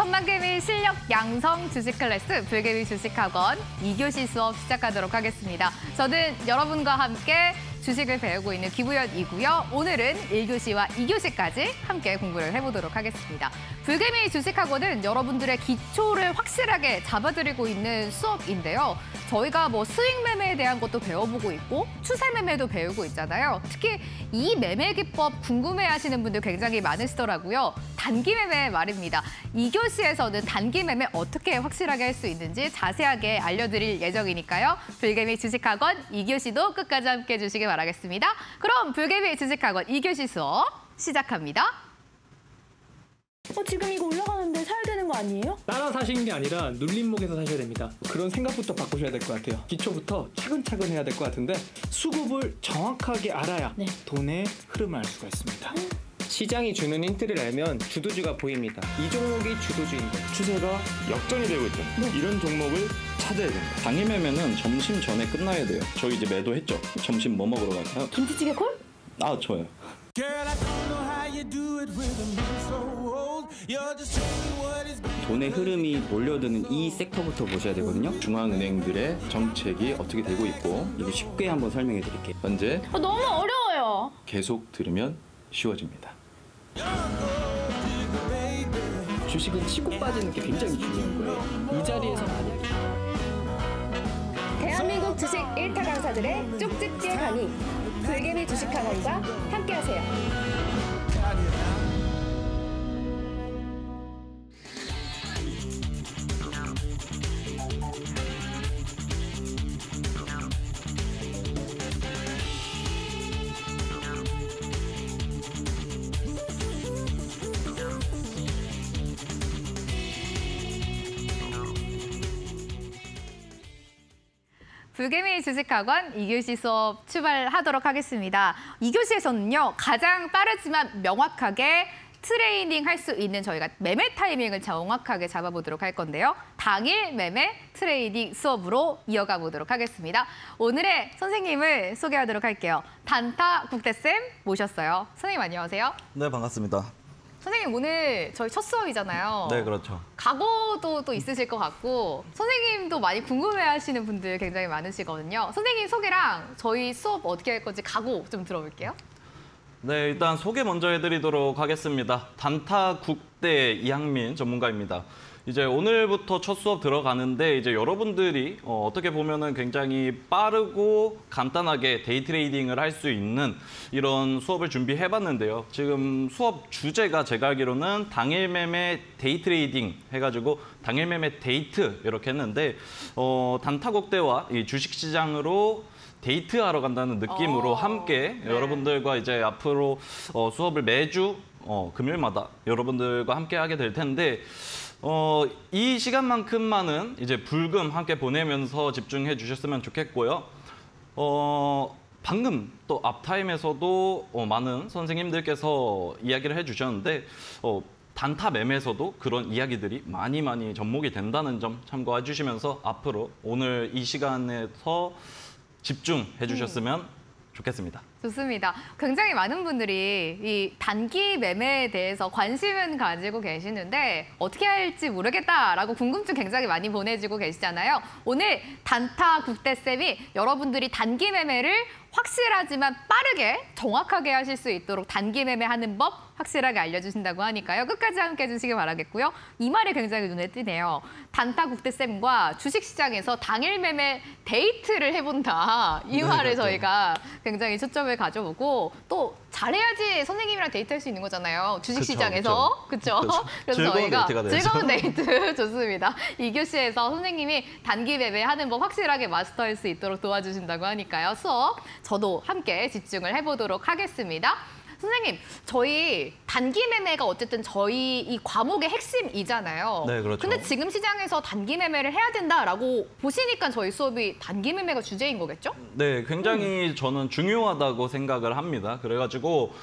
전망개미 실력 양성 주식 클래스 불개미 주식학원 2교시 수업 시작하도록 하겠습니다. 저는 여러분과 함께 주식을 배우고 있는 기부연이고요. 오늘은 1교시와 2교시까지 함께 공부를 해보도록 하겠습니다. 불개미 주식학원은 여러분들의 기초를 확실하게 잡아드리고 있는 수업인데요. 저희가 수익 매매에 대한 것도 배워보고 있고 추세 매매도 배우고 있잖아요. 특히 이 매매 기법 궁금해하시는 분들 굉장히 많으시더라고요. 단기 매매 말입니다. 2교시에서는 단기 매매 어떻게 확실하게 할 수 있는지 자세하게 알려드릴 예정이니까요. 불개미 주식학원 2교시도 끝까지 함께 해주시기 바라겠습니다. 그럼 불개미 주식학원 2교시 수업 시작합니다. 지금 이거 올라가는데 사야 되는 거 아니에요? 따라 사시는 게 아니라 눌림목에서 사셔야 됩니다. 그런 생각부터 바꾸셔야 될 것 같아요. 기초부터 차근차근 해야 될 것 같은데 수급을 정확하게 알아야 돈의 흐름을 알 수가 있습니다. 시장이 주는 힌트를 알면 주도주가 보입니다. 이 종목이 주도주인데 추세가 역전이 되고 있다. 이런 종목을 찾아야 됩니다. 당일 매매는 점심 전에 끝나야 돼요. 저희 이제 매도했죠. 점심 뭐 먹으러 갈까요? 김치찌개 콜? 아, 좋아요. 돈의 흐름이 몰려드는 이 섹터부터 보셔야 되거든요. 중앙은행들의 정책이 어떻게 되고 있고 이거 쉽게 한번 설명해 드릴게요. 현재 너무 어려워요. 계속 들으면 쉬워집니다. 주식은 치고 빠지는 게 굉장히 중요한 거예요. 이 자리에서 만약에 대한민국 주식 1타 강사들의 쪽집게 강의. 불개미 주식학원과 함께하세요. 불개미 주식학원 2교시 수업 출발하도록 하겠습니다. 2교시에서는요. 가장 빠르지만 명확하게 트레이딩 할 수 있는 저희가 매매 타이밍을 정확하게 잡아보도록 할 건데요. 당일 매매 트레이딩 수업으로 이어가 보도록 하겠습니다. 오늘의 선생님을 소개하도록 할게요. 단타 국대쌤 모셨어요. 선생님 안녕하세요. 네, 반갑습니다. 선생님 오늘 저희 첫 수업이잖아요. 네, 그렇죠. 각오도 또 있으실 것 같고 선생님도 많이 궁금해하시는 분들 굉장히 많으시거든요. 선생님 소개랑 저희 수업 어떻게 할 건지 각오 좀 들어볼게요. 네, 일단 소개 먼저 해드리도록 하겠습니다. 단타 국대 이항민 전문가입니다. 이제 오늘부터 첫 수업 들어가는데 이제 여러분들이 어떻게 보면은 굉장히 빠르고 간단하게 데이 트레이딩을 할 수 있는 이런 수업을 준비해봤는데요. 지금 수업 주제가 제가 알기로는 당일 매매 데이 트레이딩 해가지고 당일 매매 데이트 이렇게 했는데 단타국대와 이 주식시장으로 데이트하러 간다는 느낌으로 함께 여러분들과 이제 앞으로 수업을 매주 금요일마다 여러분들과 함께 하게 될 텐데 이 시간만큼만은 이제 불금 함께 보내면서 집중해 주셨으면 좋겠고요. 방금 또 앞타임에서도 많은 선생님들께서 이야기를 해주셨는데 단타 매매에서도 그런 이야기들이 많이 접목이 된다는 점 참고해 주시면서 앞으로 오늘 이 시간에서 집중해 주셨으면 좋겠습니다. 좋습니다. 굉장히 많은 분들이 이 단기 매매에 대해서 관심은 가지고 계시는데 어떻게 할지 모르겠다라고 궁금증 굉장히 많이 보내주고 계시잖아요. 오늘 단타 국대쌤이 여러분들이 단기 매매를 확실하지만 빠르게 정확하게 하실 수 있도록 단기 매매하는 법 확실하게 알려주신다고 하니까요. 끝까지 함께 해주시기 바라겠고요. 이 말이 굉장히 눈에 띄네요. 단타 국대쌤과 주식시장에서 당일 매매 데이트를 해본다. 이 말을 저희가 굉장히 초점을 가져보고 또 잘해야지 선생님이랑 데이트할 수 있는 거잖아요. 주식시장에서. 그렇죠? 그래서 저희가 즐거운 데이트 좋습니다. 2교시에서 선생님이 단기 매매하는 법 확실하게 마스터할 수 있도록 도와주신다고 하니까요. 수업 저도 함께 집중을 해보도록 하겠습니다. 선생님, 저희 단기 매매가 어쨌든 저희 이 과목의 핵심이잖아요. 네, 그렇죠. 근데 지금 시장에서 단기 매매를 해야 된다라고 보시니까 저희 수업이 단기 매매가 주제인 거겠죠? 네, 굉장히 저는 중요하다고 생각을 합니다. 그래가지고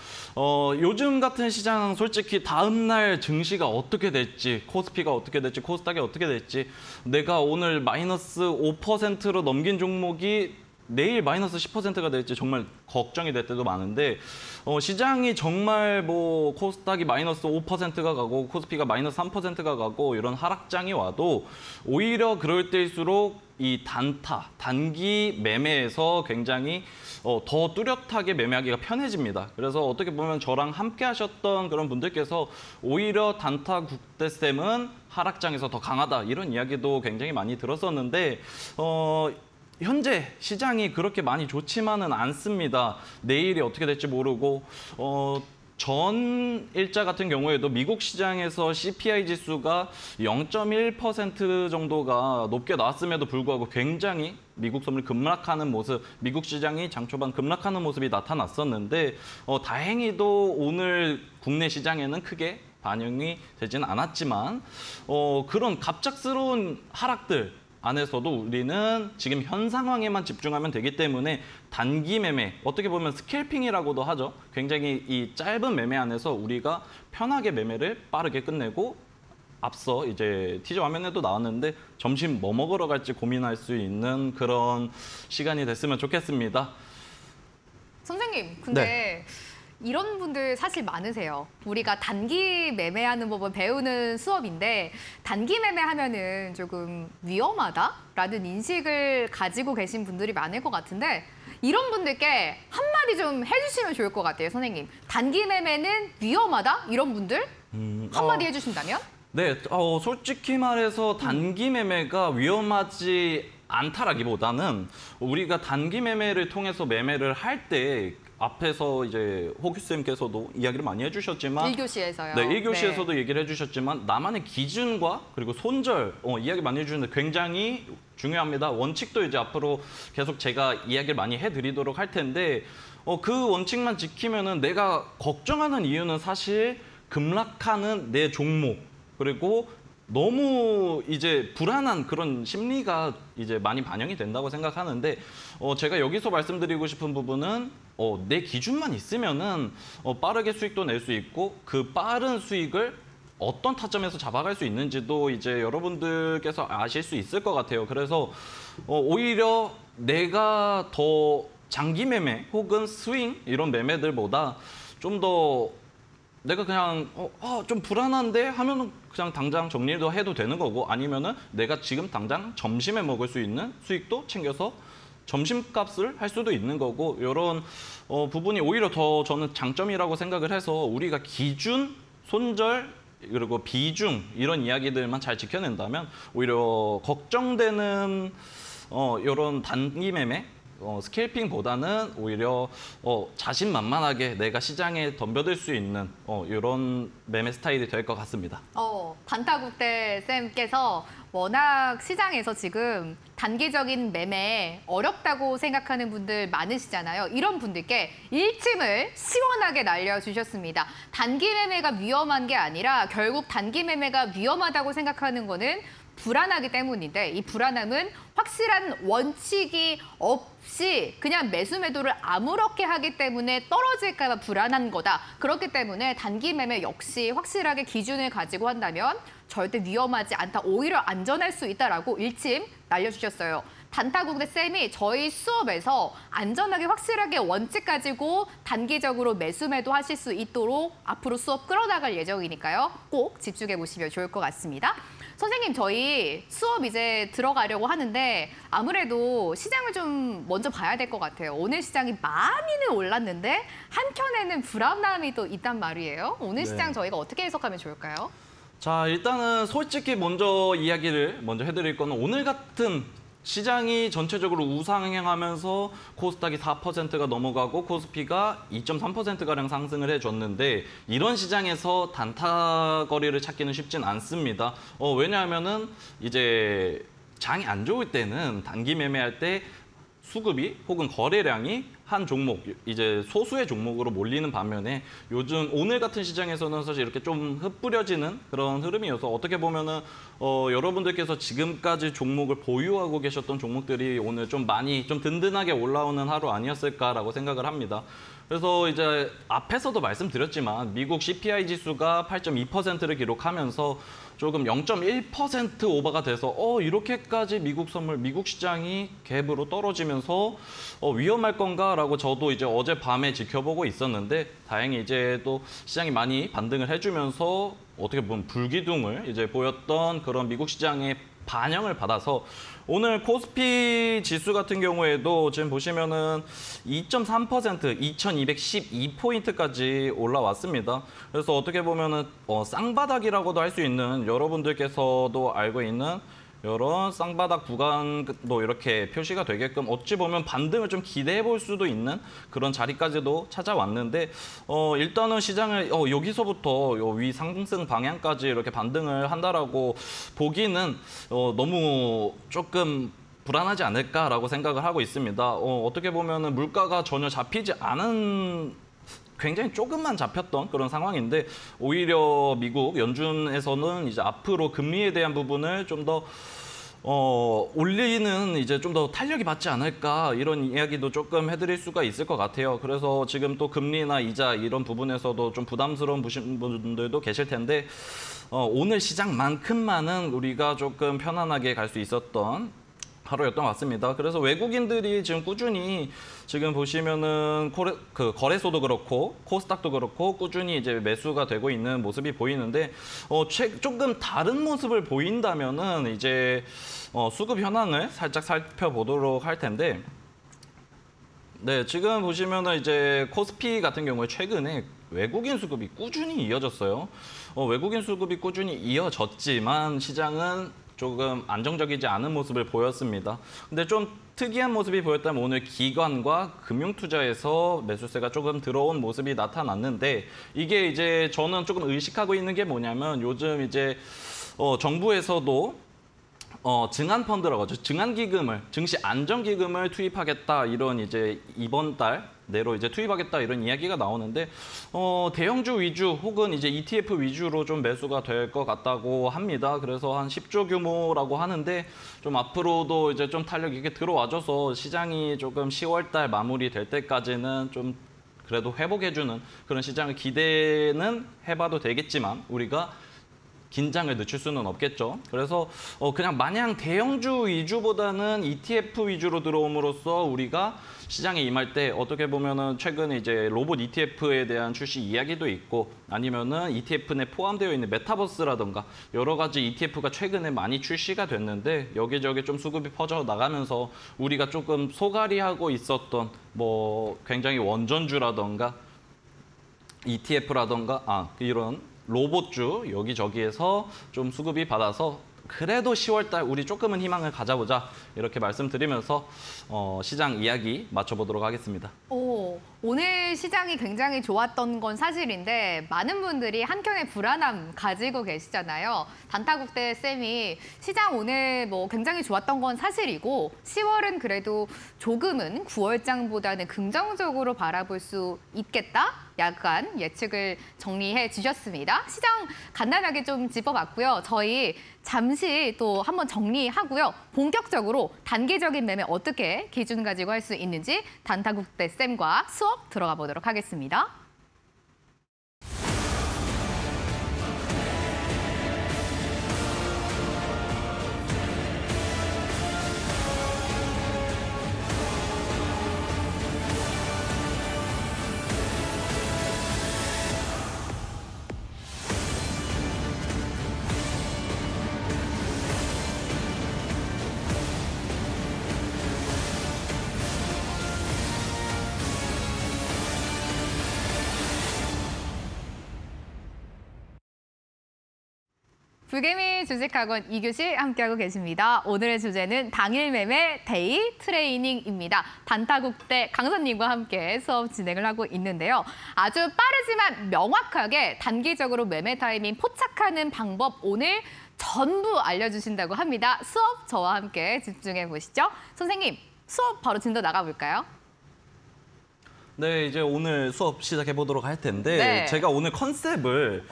요즘 같은 시장 솔직히 다음 날 증시가 어떻게 될지, 코스피가 어떻게 될지, 코스닥이 어떻게 될지 내가 오늘 마이너스 5%로 넘긴 종목이 내일 마이너스 10%가 될지 정말 걱정이 될 때도 많은데 시장이 정말 뭐 코스닥이 마이너스 5%가 가고 코스피가 마이너스 3%가 가고 이런 하락장이 와도 오히려 그럴 때일수록 이 단기 매매에서 굉장히 더 뚜렷하게 매매하기가 편해집니다. 그래서 어떻게 보면 저랑 함께 하셨던 그런 분들께서 오히려 단타 국대쌤은 하락장에서 더 강하다 이런 이야기도 굉장히 많이 들었었는데 현재 시장이 그렇게 많이 좋지만은 않습니다. 내일이 어떻게 될지 모르고 전 일자 같은 경우에도 미국 시장에서 CPI 지수가 0.1% 정도가 높게 나왔음에도 불구하고 굉장히 미국 선물 급락하는 모습, 미국 시장이 장 초반 급락하는 모습이 나타났었는데 다행히도 오늘 국내 시장에는 크게 반영이 되지는 않았지만 그런 갑작스러운 하락들 안에서도 우리는 지금 현 상황에만 집중하면 되기 때문에 단기 매매, 어떻게 보면 스캘핑이라고도 하죠. 굉장히 이 짧은 매매 안에서 우리가 편하게 매매를 빠르게 끝내고 앞서 이제 티저 화면에도 나왔는데 점심 뭐 먹으러 갈지 고민할 수 있는 그런 시간이 됐으면 좋겠습니다. 선생님, 근데 이런 분들 사실 많으세요. 우리가 단기 매매하는 법을 배우는 수업인데 단기 매매하면은 조금 위험하다라는 인식을 가지고 계신 분들이 많을 것 같은데 이런 분들께 한마디 좀 해주시면 좋을 것 같아요, 선생님. 단기 매매는 위험하다? 이런 분들 한마디 해주신다면? 네, 솔직히 말해서 단기 매매가 위험하지 않다라기보다는 우리가 단기 매매를 통해서 매매를 할 때 앞에서 이제 호규쌤께서도 이야기를 많이 해주셨지만 1교시에서요. 네, 1교시에서도 얘기를 해주셨지만 나만의 기준과 그리고 손절 이야기 많이 해주는데 굉장히 중요합니다. 원칙도 이제 앞으로 계속 제가 이야기를 많이 해드리도록 할 텐데 그 원칙만 지키면은 내가 걱정하는 이유는 사실 급락하는 내 종목 그리고 너무 이제 불안한 그런 심리가 이제 많이 반영이 된다고 생각하는데 제가 여기서 말씀드리고 싶은 부분은 내 기준만 있으면은 빠르게 수익도 낼 수 있고 그 빠른 수익을 어떤 타점에서 잡아갈 수 있는지도 이제 여러분들께서 아실 수 있을 것 같아요. 그래서 오히려 내가 더 장기 매매 혹은 스윙 이런 매매들보다 좀 더 내가 그냥 좀 불안한데 하면은 그냥 당장 정리도 해도 되는 거고 아니면은 내가 지금 당장 점심에 먹을 수 있는 수익도 챙겨서 점심값을 할 수도 있는 거고 이런 부분이 오히려 더 저는 장점이라고 생각을 해서 우리가 기준, 손절 그리고 비중 이런 이야기들만 잘 지켜낸다면 오히려 걱정되는 이런 단기 매매 스캘핑보다는 오히려 자신만만하게 내가 시장에 덤벼들 수 있는 이런 매매 스타일이 될 것 같습니다. 단타국대 쌤께서 워낙 시장에서 지금 단기적인 매매 어렵다고 생각하는 분들 많으시잖아요. 이런 분들께 일침을 시원하게 날려주셨습니다. 단기 매매가 위험한 게 아니라 결국 단기 매매가 위험하다고 생각하는 거는 불안하기 때문인데 이 불안함은 확실한 원칙이 없이 그냥 매수 매도를 아무렇게 하기 때문에 떨어질까 봐 불안한 거다. 그렇기 때문에 단기 매매 역시 확실하게 기준을 가지고 한다면 절대 위험하지 않다. 오히려 안전할 수 있다라고 일침 날려주셨어요. 단타국대 쌤이 저희 수업에서 안전하게 확실하게 원칙 가지고 단기적으로 매수 매도 하실 수 있도록 앞으로 수업 끌어나갈 예정이니까요. 꼭 집중해 보시면 좋을 것 같습니다. 선생님, 저희 수업 이제 들어가려고 하는데 아무래도 시장을 좀 먼저 봐야 될 것 같아요. 오늘 시장이 많이는 올랐는데 한켠에는 불안함이 또 있단 말이에요. 오늘 시장 저희가 어떻게 해석하면 좋을까요? 자, 일단은 솔직히 먼저 이야기를 먼저 해드릴 거는 오늘 같은 시장이 전체적으로 우상향하면서 코스닥이 4%가 넘어가고 코스피가 2.3%가량 상승을 해줬는데 이런 시장에서 단타 거리를 찾기는 쉽진 않습니다. 왜냐하면은 이제 장이 안 좋을 때는 단기 매매할 때 수급이 혹은 거래량이 한 종목, 이제 소수의 종목으로 몰리는 반면에 요즘 오늘 같은 시장에서는 사실 이렇게 좀 흩뿌려지는 그런 흐름이어서 어떻게 보면은 여러분들께서 지금까지 종목을 보유하고 계셨던 종목들이 오늘 좀 많이 좀 든든하게 올라오는 하루 아니었을까라고 생각을 합니다. 그래서 이제 앞에서도 말씀드렸지만 미국 CPI 지수가 8.2%를 기록하면서 조금 0.1% 오버가 돼서 이렇게까지 미국 선물, 미국 시장이 갭으로 떨어지면서 위험할 건가라고 저도 이제 어젯밤에 지켜보고 있었는데 다행히 이제 또 시장이 많이 반등을 해주면서 어떻게 보면 불기둥을 이제 보였던 그런 미국 시장의 반영을 받아서 오늘 코스피 지수 같은 경우에도 지금 보시면은 2.3% 2212포인트까지 올라왔습니다. 그래서 어떻게 보면은 쌍바닥이라고도 할 수 있는 여러분들께서도 알고 있는 이런 쌍바닥 구간도 이렇게 표시가 되게끔 어찌 보면 반등을 좀 기대해 볼 수도 있는 그런 자리까지도 찾아왔는데 일단은 시장을 여기서부터 위 상승 방향까지 이렇게 반등을 한다라고 보기는 너무 조금 불안하지 않을까라고 생각을 하고 있습니다. 어떻게 보면은 물가가 전혀 잡히지 않은 굉장히 조금만 잡혔던 그런 상황인데 오히려 미국 연준에서는 이제 앞으로 금리에 대한 부분을 좀 더 올리는 이제 좀 더 탄력이 받지 않을까 이런 이야기도 조금 해드릴 수가 있을 것 같아요. 그래서 지금 또 금리나 이자 이런 부분에서도 좀 부담스러운 분들도 계실 텐데 오늘 시장만큼만은 우리가 조금 편안하게 갈 수 있었던 하루였던 것 같습니다. 그래서 외국인들이 지금 꾸준히 지금 보시면은 거래소도 그렇고 코스닥도 그렇고 꾸준히 이제 매수가 되고 있는 모습이 보이는데 조금 다른 모습을 보인다면은 이제 수급 현황을 살짝 살펴보도록 할 텐데. 네, 지금 보시면은 이제 코스피 같은 경우에 최근에 외국인 수급이 꾸준히 이어졌어요. 외국인 수급이 꾸준히 이어졌지만 시장은 조금 안정적이지 않은 모습을 보였습니다. 근데 좀 특이한 모습이 보였다면 오늘 기관과 금융투자에서 매수세가 조금 들어온 모습이 나타났는데 이게 이제 저는 조금 의식하고 있는 게 뭐냐면 요즘 이제 정부에서도 증안 펀드라고 하죠. 증안기금을, 증시 안정기금을 투입하겠다 이런 이제 이번 달 내로 이제 투입하겠다 이런 이야기가 나오는데 대형주 위주 혹은 이제 ETF 위주로 좀 매수가 될 것 같다고 합니다. 그래서 한 10조 규모라고 하는데 좀 앞으로도 이제 좀 탄력 있게 들어와줘서 시장이 조금 10월 달 마무리될 때까지는 좀 그래도 회복해주는 그런 시장을 기대는 해봐도 되겠지만 우리가 긴장을 늦출 수는 없겠죠. 그래서 그냥 마냥 대형주 위주보다는 ETF 위주로 들어옴으로써 우리가 시장에 임할 때 어떻게 보면은 최근에 이제 로봇 ETF에 대한 출시 이야기도 있고 아니면은 ETF 내 포함되어 있는 메타버스라던가 여러 가지 ETF가 최근에 많이 출시가 됐는데 여기저기 좀 수급이 퍼져 나가면서 우리가 조금 소갈이하고 있었던 뭐 굉장히 원전주라던가 ETF라던가 이런 로봇주 여기저기에서 좀 수급이 받아서 그래도 10월 달 우리 조금은 희망을 가져보자 이렇게 말씀드리면서 시장 이야기 맞춰보도록 하겠습니다. 오늘 시장이 굉장히 좋았던 건 사실인데 많은 분들이 한켠에 불안함 가지고 계시잖아요. 단타국대 쌤이 시장 오늘 뭐 굉장히 좋았던 건 사실이고 10월은 그래도 조금은 9월장보다는 긍정적으로 바라볼 수 있겠다? 약간 예측을 정리해 주셨습니다. 시장 간단하게 좀 짚어봤고요. 저희 잠시 또 한번 정리하고요. 본격적으로 단기적인 매매 어떻게 기준 가지고 할 수 있는지 단타국대 쌤과 수업 들어가 보도록 하겠습니다. 불개미 주식학원 2교시 함께하고 계십니다. 오늘의 주제는 당일 매매 데이 트레이닝입니다. 단타국대 강사님과 함께 수업 진행을 하고 있는데요. 아주 빠르지만 명확하게 단기적으로 매매 타이밍 포착하는 방법 오늘 전부 알려주신다고 합니다. 수업 저와 함께 집중해 보시죠. 선생님, 수업 바로 진도 나가볼까요? 네, 이제 오늘 수업 시작해 보도록 할 텐데 네. 제가 오늘 컨셉을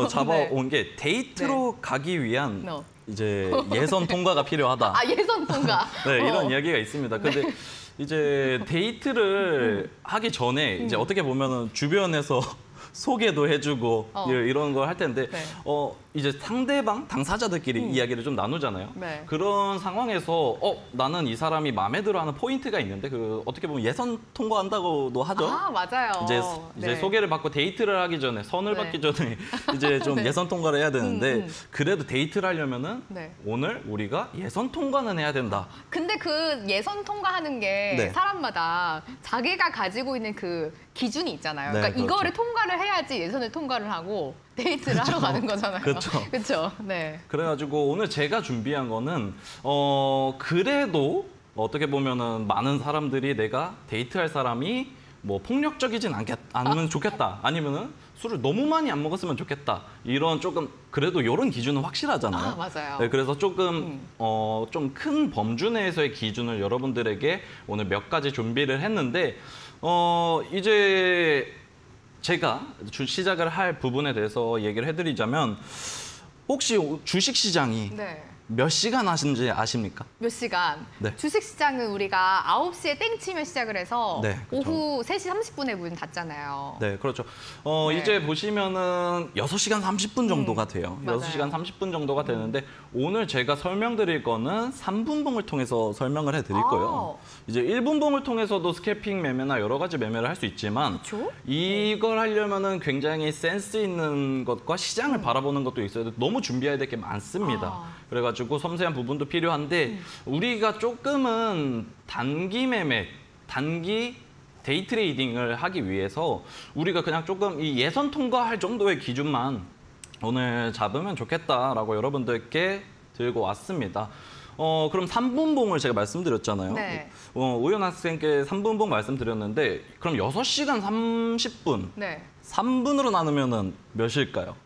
잡아온 게 데이트로 가기 위한 이제 예선 통과가 필요하다. 예선 통과. 네, 이런 이야기가 있습니다. 근데 이제 데이트를 하기 전에 이제 어떻게 보면은 주변에서 소개도 해주고 이런 걸 할 텐데 네. 이제 상대방 당사자들끼리 이야기를 좀 나누잖아요. 네. 그런 상황에서 나는 이 사람이 마음에 들어하는 포인트가 있는데 그 어떻게 보면 예선 통과한다고도 하죠. 아, 맞아요. 이제 네. 소개를 받고 데이트를 하기 전에 선을 네. 받기 전에 이제 좀 네. 예선 통과를 해야 되는데 그래도 데이트를 하려면은 네. 오늘 우리가 예선 통과는 해야 된다. 근데 그 예선 통과하는 게 네. 사람마다 자기가 가지고 있는 그 기준이 있잖아요. 네, 그러니까 그렇죠. 이거를 통과를 해야지 예선을 통과를 하고 데이트를 하러 가는 거잖아요. 그렇죠. 그렇죠. 네. 그래가지고 오늘 제가 준비한 거는 그래도 어떻게 보면은 많은 사람들이 내가 데이트할 사람이 뭐 폭력적이진 않으면 좋겠다. 아니면은 술을 너무 많이 안 먹었으면 좋겠다. 이런 조금 그래도 이런 기준은 확실하잖아요. 아, 맞아요. 네, 그래서 조금 좀 큰 범주 내에서의 기준을 여러분들에게 오늘 몇 가지 준비를 했는데 이제 제가 시작을 할 부분에 대해서 얘기를 해드리자면 혹시 주식 시장이 네. 몇 시간 하신지 아십니까? 몇 시간? 네. 주식시장은 우리가 9시에 땡 치면 시작을 해서 네, 그렇죠. 오후 3시 30분에 문 닫잖아요. 네, 그렇죠. 네. 이제 보시면은 6시간 30분 정도가 돼요. 맞아요. 6시간 30분 정도가 되는데 오늘 제가 설명드릴 거는 3분봉을 통해서 설명을 해드릴 거예요. 이제 1분봉을 통해서도 스캐핑 매매나 여러 가지 매매를 할 수 있지만 그렇죠? 이걸 하려면은 굉장히 센스 있는 것과 시장을 바라보는 것도 있어야 돼. 너무 준비해야 될 게 많습니다. 그래가지고 섬세한 부분도 필요한데 우리가 조금은 단기 매매, 단기 데이 트레이딩을 하기 위해서 우리가 그냥 조금 이 예선 통과할 정도의 기준만 오늘 잡으면 좋겠다라고 여러분들께 들고 왔습니다. 그럼 3분봉을 제가 말씀드렸잖아요. 네. 우연 학생께 3분봉 말씀드렸는데 그럼 6시간 30분, 네. 3분으로 나누면은 몇일까요?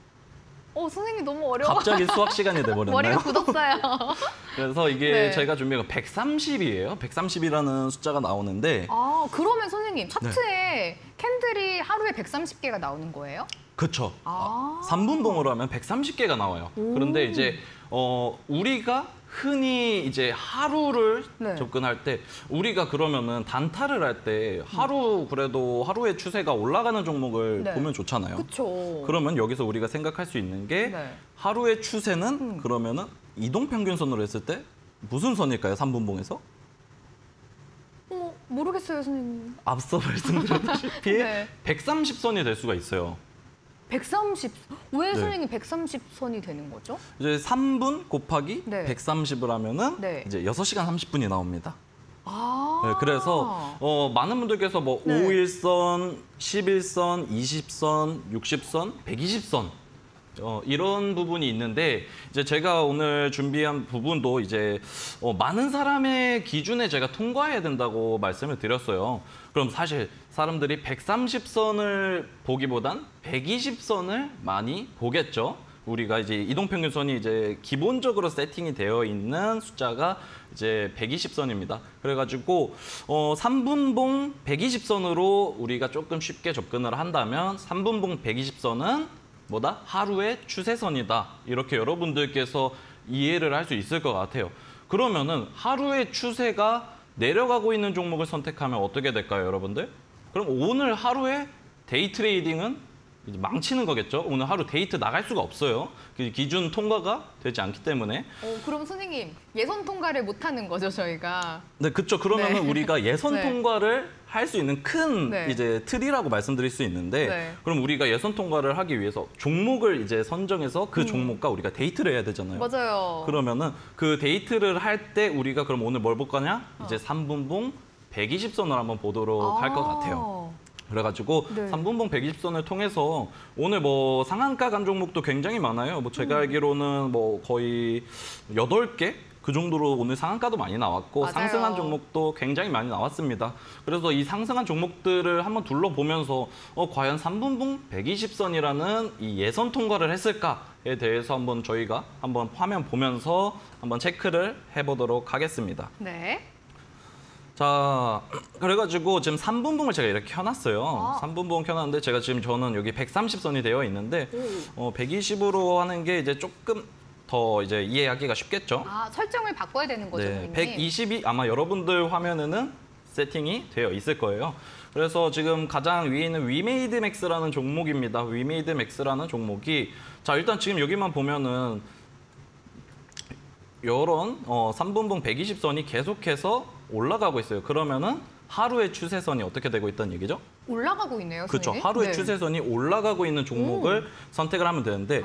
선생님 너무 어려워. 갑자기 수학 시간이 돼버렸나요? 머리가 굳었어요. 그래서 이게 네. 제가 준비한 거 130이에요. 130이라는 숫자가 나오는데 그러면 선생님 차트에 캔들이 하루에 130개가 나오는 거예요? 그쵸. 아. 3분봉으로 하면 130개가 나와요. 그런데 이제 우리가 흔히 이제 하루를 네. 접근할 때 우리가 그러면은 단타를 할 때 하루 그래도 하루의 추세가 올라가는 종목을 네. 보면 좋잖아요. 그렇죠. 그러면 여기서 우리가 생각할 수 있는 게 네. 하루의 추세는 그러면은 이동평균선으로 했을 때 무슨 선일까요? 3분봉에서? 모르겠어요, 선생님. 앞서 말씀드렸다시피 네. 130선이 될 수가 있어요. 130. 왜 네. 선생님 130선이 되는 거죠? 이제 3분 곱하기 네. 130을 하면은 네. 이제 6시간 30분이 나옵니다. 아. 네, 그래서 많은 분들께서 뭐 네. 5일선, 11선, 20선, 60선, 120선 이런 부분이 있는데 이제 제가 오늘 준비한 부분도 이제 많은 사람의 기준에 제가 통과해야 된다고 말씀을 드렸어요. 그럼 사실 사람들이 130선을 보기보단 120선을 많이 보겠죠. 우리가 이제 이동평균선이 이제 기본적으로 세팅이 되어 있는 숫자가 이제 120선입니다. 그래가지고 3분봉 120선으로 우리가 조금 쉽게 접근을 한다면 3분봉 120선은 뭐다? 하루의 추세선이다. 이렇게 여러분들께서 이해를 할 수 있을 것 같아요. 그러면은 하루의 추세가 내려가고 있는 종목을 선택하면 어떻게 될까요, 여러분들? 그럼 오늘 하루의 데이 트레이딩은 이제 망치는 거겠죠. 오늘 하루 데이트 나갈 수가 없어요. 그 기준 통과가 되지 않기 때문에. 그럼 선생님 예선 통과를 못 하는 거죠, 저희가. 네, 그렇죠. 그러면은 네. 우리가 예선 네. 통과를 할 수 있는 큰 네. 이제 틀이라고 말씀드릴 수 있는데 네. 그럼 우리가 예선 통과를 하기 위해서 종목을 이제 선정해서 그 종목과 우리가 데이트를 해야 되잖아요. 맞아요. 그러면은 그 데이트를 할 때 우리가 그럼 오늘 뭘 볼 거냐? 이제 3분봉 120선을 한번 보도록 할 것 같아요. 그래가지고 네. 3분봉 120선을 통해서 오늘 뭐 상한가 간 종목도 굉장히 많아요. 뭐 제가 알기로는 뭐 거의 8개 그 정도로 오늘 상한가도 많이 나왔고 맞아요. 상승한 종목도 굉장히 많이 나왔습니다. 그래서 이 상승한 종목들을 한번 둘러보면서 과연 3분봉 120선이라는 이 예선 통과를 했을까에 대해서 한번 저희가 한번 화면 보면서 한번 체크를 해보도록 하겠습니다. 네. 자, 그래가지고 지금 3분봉을 제가 이렇게 켜놨어요. 아. 3분봉 켜놨는데 제가 지금 저는 여기 130선이 되어 있는데 120으로 하는 게 이제 조금 더 이제 이해하기가 쉽겠죠. 설정을 바꿔야 되는 거죠, 네, 선생님. 120이 아마 여러분들 화면에는 세팅이 되어 있을 거예요. 그래서 지금 가장 위에 있는 위메이드 맥스라는 종목입니다. 위메이드 맥스라는 종목이 자 일단 지금 여기만 보면은 이런 3분봉 120선이 계속해서 올라가고 있어요. 그러면은 하루의 추세선이 어떻게 되고 있다는 얘기죠? 올라가고 있네요. 그렇죠. 선생님. 하루의 네. 추세선이 올라가고 있는 종목을 선택을 하면 되는데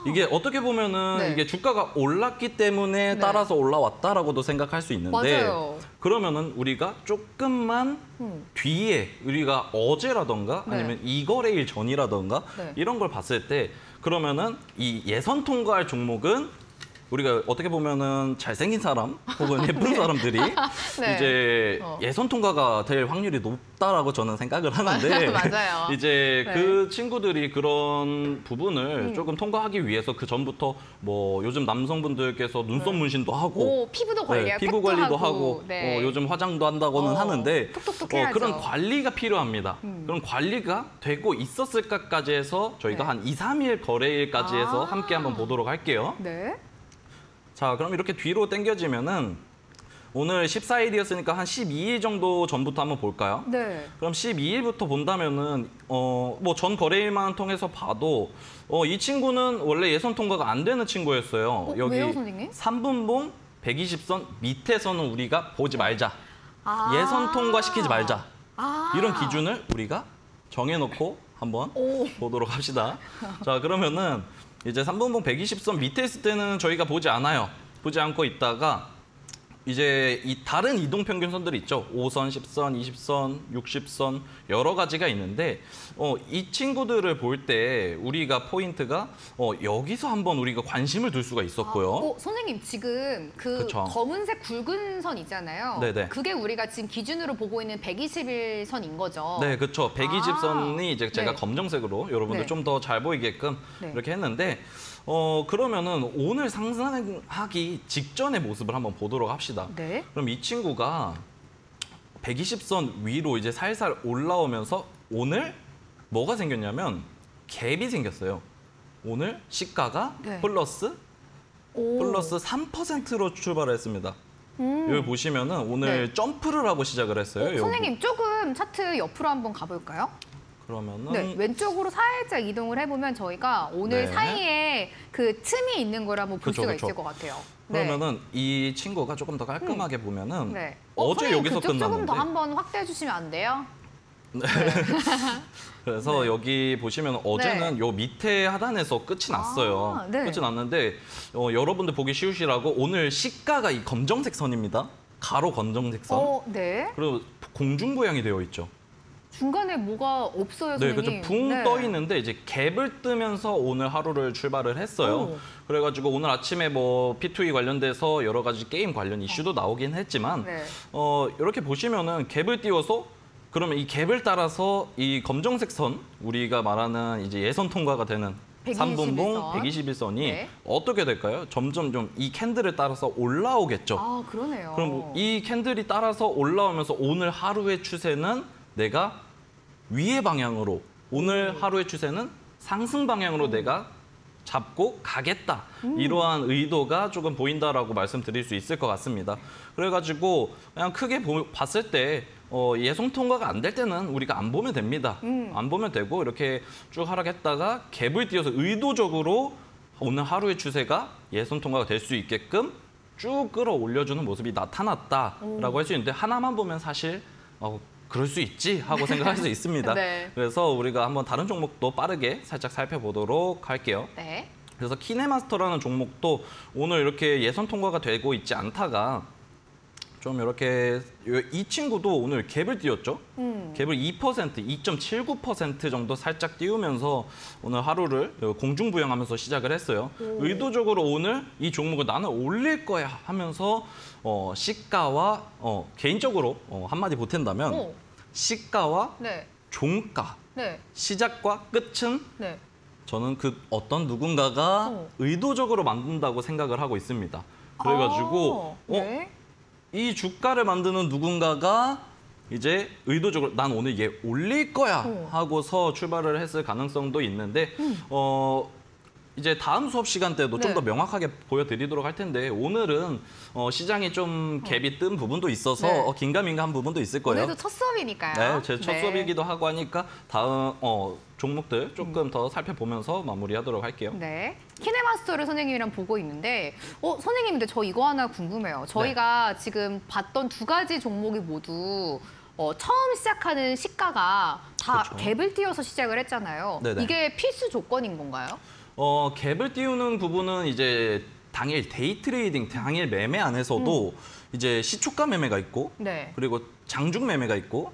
이게 어떻게 보면은 네. 이게 주가가 올랐기 때문에 네. 따라서 올라왔다라고 생각할 수 있는데 맞아요. 그러면은 우리가 조금만 뒤에 우리가 어제라던가 네. 아니면 이거래일 전이라던가 네. 이런 걸 봤을 때 그러면은 이 예선 통과할 종목은 우리가 어떻게 보면은 잘생긴 사람 혹은 예쁜 사람들이 네. 이제 어. 예선 통과가 될 확률이 높다라고 저는 생각을 하는데 맞아요. 이제 네. 그 친구들이 그런 부분을 조금 통과하기 위해서 그 전부터 뭐 요즘 남성분들께서 눈썹 문신도 하고 오, 피부도 관리해요. 피부 팩도 관리도 하고. 하고 네. 요즘 화장도 한다고는 하는데 톡톡톡 해야죠. 그런 관리가 필요합니다. 그런 관리가 되고 있었을까까지 해서 저희가 네. 한 2, 3일 거래일까지 해서 아. 함께 한번 보도록 할게요. 네. 자, 그럼 이렇게 뒤로 당겨지면은 오늘 14일이었으니까 한 12일 정도 전부터 한번 볼까요? 네. 그럼 12일부터 본다면은 뭐 전 거래일만 통해서 봐도 이 친구는 원래 예선 통과가 안 되는 친구였어요. 여기 왜요, 선생님? 3분봉 120선 밑에서는 우리가 보지 말자. 아. 예선 통과 시키지 말자. 아. 이런 기준을 우리가 정해놓고 한번 보도록 합시다. 자, 그러면은 이제 3분봉 120선 밑에 있을 때는 저희가 보지 않아요. 보지 않고 있다가 이제 이 다른 이동평균선들이 있죠. 5선, 10선, 20선, 60선 여러 가지가 있는데 이 친구들을 볼 때 우리가 포인트가 여기서 한번 우리가 관심을 둘 수가 있었고요. 선생님 지금 그 그쵸. 검은색 굵은 선 있잖아요. 네네. 그게 우리가 지금 기준으로 보고 있는 121선인 거죠. 네, 그렇죠. 120선이 이제 제가 네. 검정색으로 여러분들 네. 좀 더 잘 보이게끔 네. 이렇게 했는데 그러면은 오늘 상승하기 직전의 모습을 한번 보도록 합시다. 네. 그럼 이 친구가 120선 위로 이제 살살 올라오면서 오늘 뭐가 생겼냐면 갭이 생겼어요. 오늘 시가가 네. 플러스 3%로 출발을 했습니다. 여기 보시면은 오늘 네. 점프를 하고 시작을 했어요. 여기. 선생님 조금 차트 옆으로 한번 가볼까요? 그러면은 네, 왼쪽으로 살짝 이동을 해보면 저희가 오늘 네. 사이에 그 틈이 있는 걸 한번 볼 그쵸, 수가 그쵸. 있을 것 같아요. 네. 그러면은 이 친구가 조금 더 깔끔하게 보면은 네. 어제 선생님, 여기서 그쪽 조금 끝났는데 더 한번 확대해 주시면 안 돼요? 그래서 여기 보시면 어제는 요 밑에 하단에서 끝이 났어요. 네. 끝이 났는데 여러분들 보기 쉬우시라고 오늘 시가가 이 검정색 선입니다. 가로 검정색 선. 네. 그리고 공중부양이 되어 있죠. 중간에 뭐가 없어요, 네, 선생님. 그렇죠. 붕 네. 떠 있는데 이제 갭을 뜨면서 오늘 하루를 출발을 했어요. 오. 그래가지고 오늘 아침에 뭐 P2E 관련돼서 여러 가지 게임 관련 이슈도 나오긴 했지만 네. 이렇게 보시면은 갭을 띄워서 그러면 이 갭을 따라서 이 검정색 선 우리가 말하는 이제 예선 통과가 되는 3분봉 121선이 네. 어떻게 될까요? 점점 좀 이 캔들을 따라서 올라오겠죠. 아, 그러네요. 그럼 이 캔들이 따라서 올라오면서 오늘 하루의 추세는 내가 위의 방향으로 오늘 하루의 추세는 상승 방향으로 내가 잡고 가겠다. 이러한 의도가 조금 보인다라고 말씀드릴 수 있을 것 같습니다. 그래가지고 그냥 크게 봤을 때 예선 통과가 안 될 때는 우리가 안 보면 됩니다. 안 보면 되고 이렇게 쭉 하락했다가 갭을 띄워서 의도적으로 오늘 하루의 추세가 예선 통과가 될 수 있게끔 쭉 끌어올려주는 모습이 나타났다라고 할 수 있는데 하나만 보면 사실 그럴 수 있지 하고 생각할 수 있습니다. 네. 그래서 우리가 한번 다른 종목도 빠르게 살짝 살펴보도록 할게요. 네. 그래서 키네마스터라는 종목도 오늘 이렇게 예선 통과가 되고 있지 않다가 좀 이렇게 이 친구도 오늘 갭을 띄웠죠. 갭을 2%, 2.79% 정도 살짝 띄우면서 오늘 하루를 공중부양하면서 시작을 했어요. 의도적으로 오늘 이 종목을 나는 올릴 거야 하면서 시가와 개인적으로 한마디 보탠다면 시가와 네. 종가, 네. 시작과 끝은 네. 저는 그 어떤 누군가가 의도적으로 만든다고 생각을 하고 있습니다. 그래가지고 네. 이 주가를 만드는 누군가가 이제 의도적으로 난 오늘 얘 올릴 거야 하고서 출발을 했을 가능성도 있는데 이제 다음 수업 시간 때도 좀 네. 더 명확하게 보여드리도록 할 텐데 오늘은 시장이 좀 갭이 뜬 부분도 있어서 네. 긴가민가한 부분도 있을 거예요. 오늘도 첫 수업이니까요. 네, 제 첫 수업이기도 하고 하니까 다음 종목들 조금 더 살펴보면서 마무리하도록 할게요. 네. 키네마스터를 선생님이랑 보고 있는데 선생님 근데 저 이거 하나 궁금해요. 저희가 지금 봤던 두 가지 종목이 모두 처음 시작하는 시가가 다 그렇죠. 갭을 띄워서 시작을 했잖아요. 네네. 이게 필수 조건인 건가요? 갭을 띄우는 부분은 이제 당일 데이 트레이딩, 당일 매매 안에서도 이제 시초가 매매가 있고 네. 그리고 장중 매매가 있고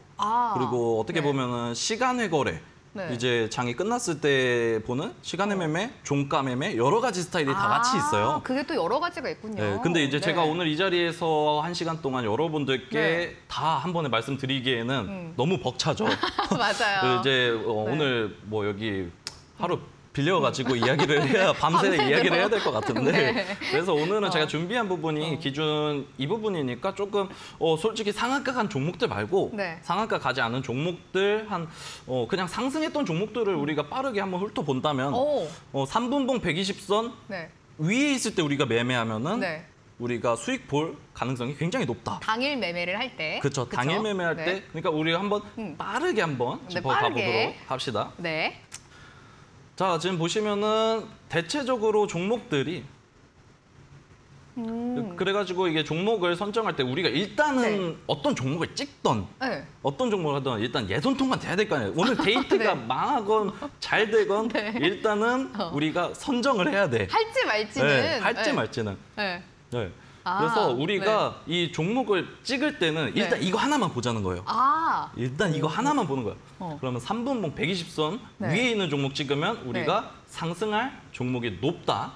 그리고 어떻게 네. 보면은 시간외 거래 네. 이제 장이 끝났을 때 보는 시간외 매매, 종가 매매 여러 가지 스타일이 다 같이 있어요. 그게 또 여러 가지가 있군요. 네, 근데 이제 네. 제가 오늘 이 자리에서 1시간 동안 여러분들께 네. 다 한 번에 말씀드리기에는 너무 벅차죠. 맞아요. 이제 오늘 뭐 여기 하루 빌려가지고 이야기를 해야 밤새 밤새도록. 이야기를 해야 될 것 같은데 네. 그래서 오늘은 제가 준비한 부분이 기준 이 부분이니까 조금 솔직히 상한가 간 종목들 말고 네. 상한가 가지 않은 종목들 그냥 상승했던 종목들을 우리가 빠르게 한번 훑어본다면 3분봉 120선 네. 위에 있을 때 우리가 매매하면은 네. 우리가 수익 볼 가능성이 굉장히 높다. 당일 매매를 할 때. 그렇죠. 당일 매매할 네. 때 그러니까 우리가 한번 빠르게 한번 네, 짚어가 빠르게. 보도록 합시다. 네. 자, 지금 보시면은 대체적으로 종목들이 그래가지고 이게 종목을 선정할 때 우리가 일단은 네. 어떤 종목을 찍던 네. 어떤 종목을 하든 일단 예선 통과는 돼야 될 거 아니에요. 오늘 데이트가 네. 망하건 잘 되건 네. 일단은 우리가 선정을 해야 돼. 할지 말지는. 네, 할지 네. 말지는. 네. 네. 아, 그래서 우리가 이 종목을 찍을 때는 일단 네. 이거 하나만 보자는 거예요. 일단 이거 하나만 보는 거예요. 그러면 3분봉 120선 네. 위에 있는 종목 찍으면 우리가 상승할 종목이 높다.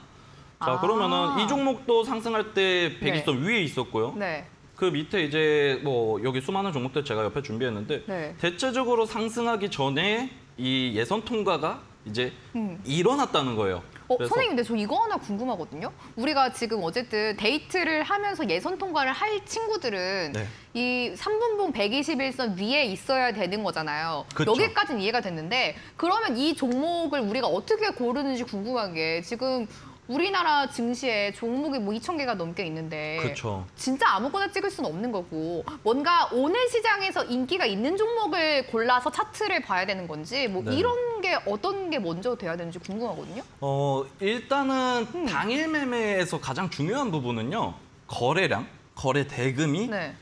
자, 그러면은 이 종목도 상승할 때 120선 위에 있었고요. 네. 그 밑에 이제 뭐 여기 수많은 종목들 제가 옆에 준비했는데 네. 대체적으로 상승하기 전에 이 예선 통과가 이제 일어났다는 거예요. 그래서 선생님, 근데 저 이거 하나 궁금하거든요. 우리가 지금 어쨌든 데이트를 하면서 예선 통과를 할 친구들은 네. 이 3분봉 121선 위에 있어야 되는 거잖아요. 그쵸. 여기까지는 이해가 됐는데 그러면 이 종목을 우리가 어떻게 고르는지 궁금한 게 지금 우리나라 증시에 종목이 뭐 2,000개가 넘게 있는데 그쵸. 진짜 아무거나 찍을 수는 없는 거고 뭔가 오늘 시장에서 인기가 있는 종목을 골라서 차트를 봐야 되는 건지 뭐 네. 이런 게 어떤 게 먼저 돼야 되는지 궁금하거든요. 일단은 당일 매매에서 가장 중요한 부분은요. 거래량, 거래 대금이 네.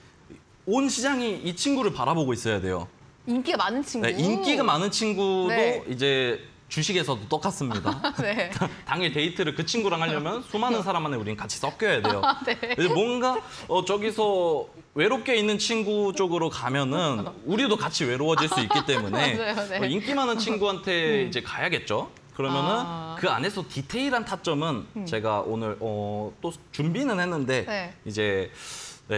온 시장이 이 친구를 바라보고 있어야 돼요. 인기가 많은 친구. 네, 인기가 많은 친구도 네. 이제 주식에서도 똑같습니다. 네. 당일 데이트를 그 친구랑 하려면 수많은 사람 안에 우리는 같이 섞여야 돼요. 네. 뭔가 저기서 외롭게 있는 친구 쪽으로 가면은 우리도 같이 외로워질 수 있기 때문에 맞아요, 네. 인기 많은 친구한테 이제 가야겠죠. 그러면은 그 안에서 디테일한 타점은 제가 오늘 또 준비는 했는데 네. 이제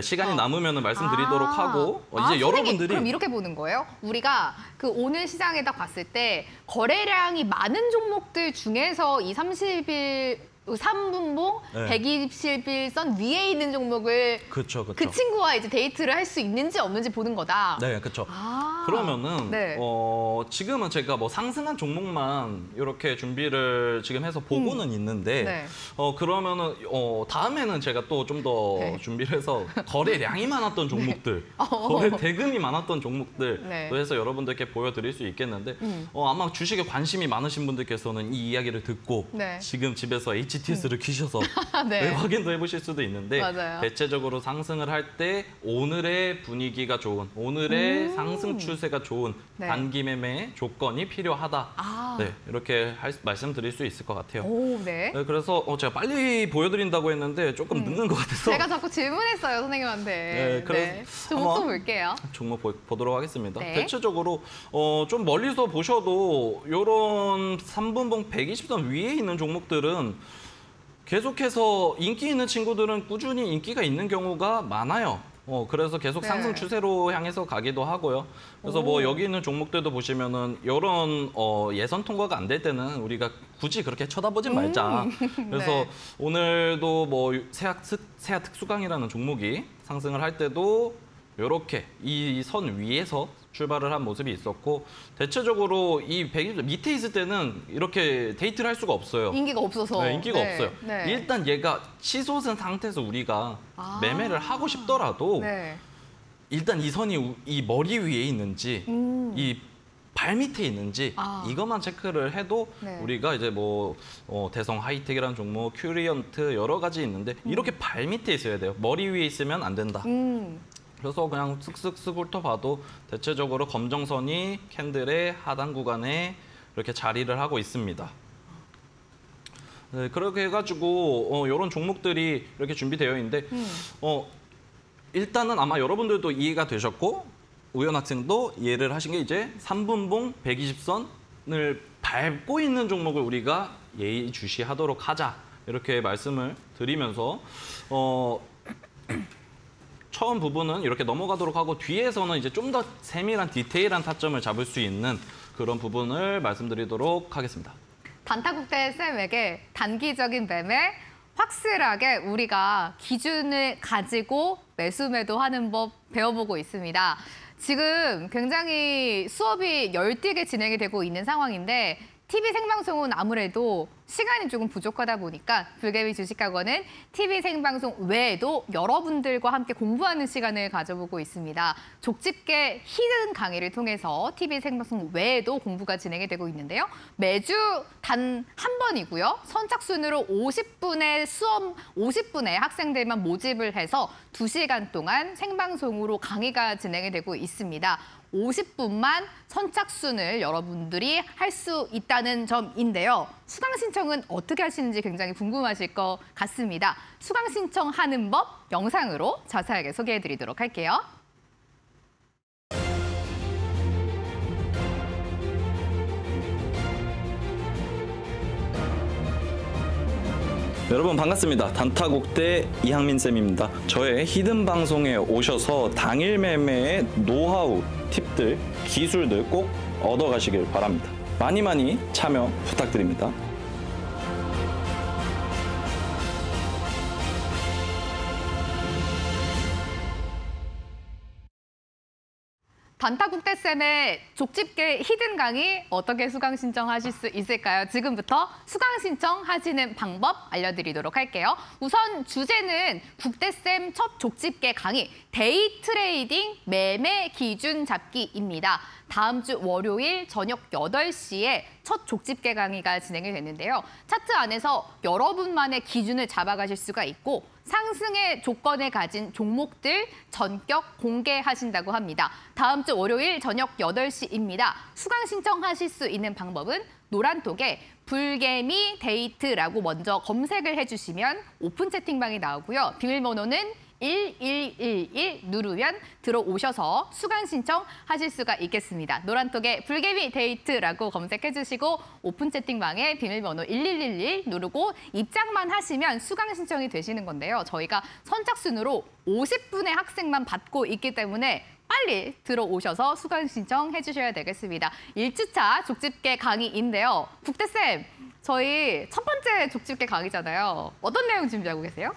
시간이 남으면 말씀드리도록 하고 이제 선생님, 여러분들이 그럼 이렇게 보는 거예요? 우리가 그 오늘 시장에 딱 봤을 때 거래량이 많은 종목들 중에서 이 30일 3분봉 네. 121선 위에 있는 종목을 그렇죠. 그 친구와 이제 데이트를 할 수 있는지 없는지 보는 거다. 네, 그렇죠. 아. 그러면은 네. 지금은 제가 뭐 상승한 종목만 이렇게 준비를 지금 해서 보고는 있는데 네. 그러면은 다음에는 제가 또 좀 더 네. 준비를 해서 거래량이 많았던 종목들, 거래 대금이 많았던 종목들 네. 또 해서 여러분들께 보여드릴 수 있겠는데 아마 주식에 관심이 많으신 분들께서는 이 이야기를 듣고 네. 지금 집에서 HTS를 키셔서 네. 확인도 해보실 수도 있는데 맞아요. 대체적으로 상승을 할 때 오늘의 분위기가 좋은, 오늘의 상승 추세가 좋은 네. 단기 매매 조건이 필요하다. 아. 네, 이렇게 말씀드릴 수 있을 것 같아요. 오, 네. 네, 그래서 제가 빨리 보여드린다고 했는데 조금 늦는 것 같아서 제가 자꾸 질문했어요, 선생님한테. 네, 종목 좀 한번 볼게요. 종목 보도록 하겠습니다. 네. 대체적으로 좀 멀리서 보셔도 이런 3분봉 120선 위에 있는 종목들은 계속해서 인기 있는 친구들은 꾸준히 인기가 있는 경우가 많아요. 그래서 계속 네. 상승 추세로 향해서 가기도 하고요. 그래서 뭐 여기 있는 종목들도 보시면은 이런 예선 통과가 안 될 때는 우리가 굳이 그렇게 쳐다보진 말자. 그래서 네. 오늘도 뭐 세아 특수강이라는 종목이 상승을 할 때도 이렇게 이 선 위에서 출발을 한 모습이 있었고 대체적으로 이 120점 밑에 있을 때는 이렇게 데이트를 할 수가 없어요. 인기가 없어서. 네, 인기가 없어요. 네. 일단 얘가 치솟은 상태에서 우리가 매매를 하고 싶더라도 네. 일단 이 선이 이 머리 위에 있는지 이 발 밑에 있는지 이것만 체크를 해도 네. 우리가 이제 뭐 대성 하이텍이라는 종목, 큐리언트 여러 가지 있는데 이렇게 발 밑에 있어야 돼요. 머리 위에 있으면 안 된다. 그래서 그냥 쓱쓱쓱 훑어봐도 대체적으로 검정선이 캔들의 하단 구간에 이렇게 자리를 하고 있습니다. 네, 그렇게 해가지고 이런 종목들이 이렇게 준비되어 있는데 일단은 아마 여러분들도 이해가 되셨고 우연 학생도 이해를 하신 게 이제 3분봉 120선을 밟고 있는 종목을 우리가 예의주시하도록 하자 이렇게 말씀을 드리면서 처음 부분은 이렇게 넘어가도록 하고 뒤에서는 이제 좀 더 세밀한 디테일한 타점을 잡을 수 있는 그런 부분을 말씀드리도록 하겠습니다. 단타국대 쌤에게 단기적인 매매 확실하게 우리가 기준을 가지고 매수 매도하는 법 배워보고 있습니다. 지금 굉장히 수업이 열띠게 진행이 되고 있는 상황인데 TV 생방송은 아무래도 시간이 조금 부족하다 보니까 불개미 주식학원은 TV 생방송 외에도 여러분들과 함께 공부하는 시간을 가져보고 있습니다. 족집게 히든 강의를 통해서 TV 생방송 외에도 공부가 진행이 되고 있는데요. 매주 단 한 번이고요. 선착순으로 50분의 수업, 50분의 학생들만 모집을 해서 2시간 동안 생방송으로 강의가 진행이 되고 있습니다. 50분만 선착순을 여러분들이 할 수 있다는 점인데요. 수강 신청은 어떻게 하시는지 굉장히 궁금하실 것 같습니다. 수강 신청하는 법 영상으로 자세하게 소개해드리도록 할게요. 여러분 반갑습니다. 단타국대 이항민 쌤입니다. 저의 히든 방송에 오셔서 당일 매매의 노하우, 팁들, 기술들 꼭 얻어가시길 바랍니다. 많이 참여 부탁드립니다. 단타국대쌤의 족집게 히든 강의 어떻게 수강 신청하실 수 있을까요? 지금부터 수강 신청하시는 방법 알려드리도록 할게요. 우선 주제는 국대쌤 첫 족집게 강의 데이 트레이딩 매매 기준 잡기입니다. 다음 주 월요일 저녁 8시에 첫 족집게 강의가 진행이 됐는데요. 차트 안에서 여러분만의 기준을 잡아가실 수가 있고 상승의 조건을 가진 종목들 전격 공개하신다고 합니다. 다음 주 월요일 저녁 8시입니다. 수강 신청하실 수 있는 방법은 노란톡에 불개미 데이트라고 먼저 검색을 해주시면 오픈 채팅방이 나오고요. 비밀번호는 1111 누르면 들어오셔서 수강 신청하실 수가 있겠습니다. 노란톡에 불개미 데이트라고 검색해주시고 오픈 채팅방에 비밀번호 1111 누르고 입장만 하시면 수강 신청이 되시는 건데요. 저희가 선착순으로 50분의 학생만 받고 있기 때문에 빨리 들어오셔서 수강 신청해 주셔야 되겠습니다. 1주차 족집게 강의인데요. 국대쌤, 저희 첫 번째 족집게 강의잖아요. 어떤 내용 준비하고 계세요?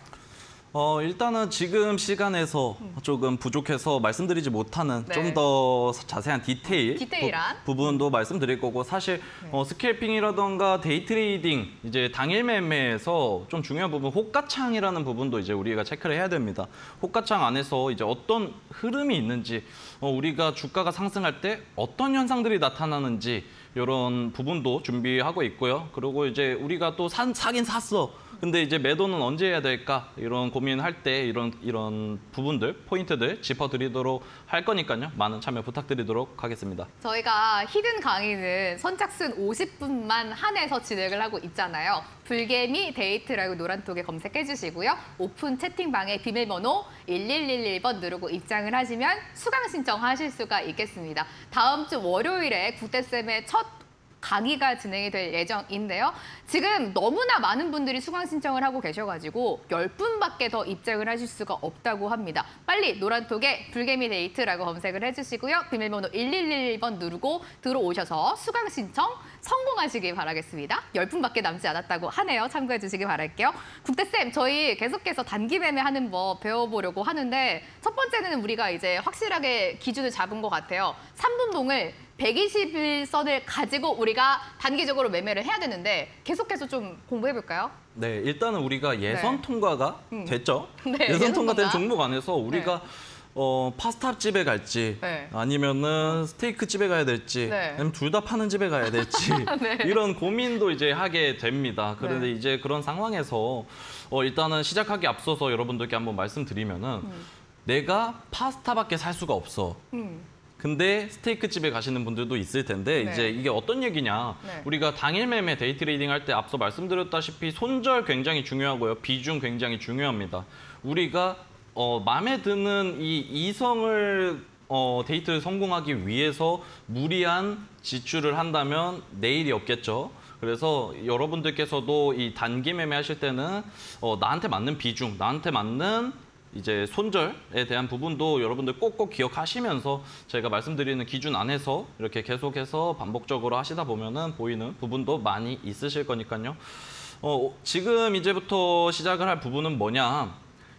일단은 지금 시간에서 조금 부족해서 말씀드리지 못하는 네. 좀 더 자세한 디테일한 부분도 말씀드릴 거고 사실 스캘핑이라던가 데이 트레이딩 이제 당일 매매에서 좀 중요한 부분 호가창이라는 부분도 이제 우리가 체크를 해야 됩니다. 호가창 안에서 이제 어떤 흐름이 있는지 우리가 주가가 상승할 때 어떤 현상들이 나타나는지 이런 부분도 준비하고 있고요. 그리고 이제 우리가 또 사긴 샀어. 근데 이제 매도는 언제 해야 될까? 이런 고민할 때 이런 부분들, 포인트들 짚어드리도록 할 거니까요. 많은 참여 부탁드리도록 하겠습니다. 저희가 히든 강의는 선착순 50분만 한해서 진행을 하고 있잖아요. 불개미 데이트라고 노란톡에 검색해 주시고요. 오픈 채팅방에 비밀번호 1111번 누르고 입장을 하시면 수강 신청하실 수가 있겠습니다. 다음 주 월요일에 국대쌤의 첫 강의가 진행이 될 예정인데요. 지금 너무나 많은 분들이 수강 신청을 하고 계셔가지고 10분밖에 더 입장을 하실 수가 없다고 합니다. 빨리 노란톡에 불개미 데이트라고 검색을 해주시고요. 비밀번호 1111번 누르고 들어오셔서 수강 신청 성공하시기 바라겠습니다. 10분밖에 남지 않았다고 하네요. 참고해 주시기 바랄게요. 국대쌤, 저희 계속해서 단기 매매하는 법 배워보려고 하는데 첫 번째는 우리가 이제 확실하게 기준을 잡은 것 같아요. 3분봉을 120일선을 가지고 우리가 단기적으로 매매를 해야 되는데 계속해서 좀 공부해볼까요? 네, 일단은 우리가 예선 네. 통과가 됐죠. 네, 예선 통과된 통과. 종목 안에서 우리가 파스타 집에 갈지 네. 아니면은 스테이크 집에 가야 될지 네. 아니면 둘 다 파는 집에 가야 될지 네. 이런 고민도 이제 하게 됩니다. 그런데 네. 이제 그런 상황에서 일단은 시작하기 앞서서 여러분들께 한번 말씀드리면은 내가 파스타밖에 살 수가 없어. 근데 스테이크 집에 가시는 분들도 있을 텐데 네. 이제 이게 어떤 얘기냐. 네. 우리가 당일 매매 데이 트레이딩 할 때 앞서 말씀드렸다시피 손절 굉장히 중요하고요. 비중 굉장히 중요합니다. 우리가 마음에 드는 이 이성을 데이트를 성공하기 위해서 무리한 지출을 한다면 내일이 없겠죠. 그래서 여러분들께서도 이 단기 매매 하실 때는 나한테 맞는 비중, 나한테 맞는 이제 손절에 대한 부분도 여러분들 꼭꼭 기억하시면서 제가 말씀드리는 기준 안에서 이렇게 계속해서 반복적으로 하시다 보면은 보이는 부분도 많이 있으실 거니까요. 지금 이제부터 시작을 할 부분은 뭐냐?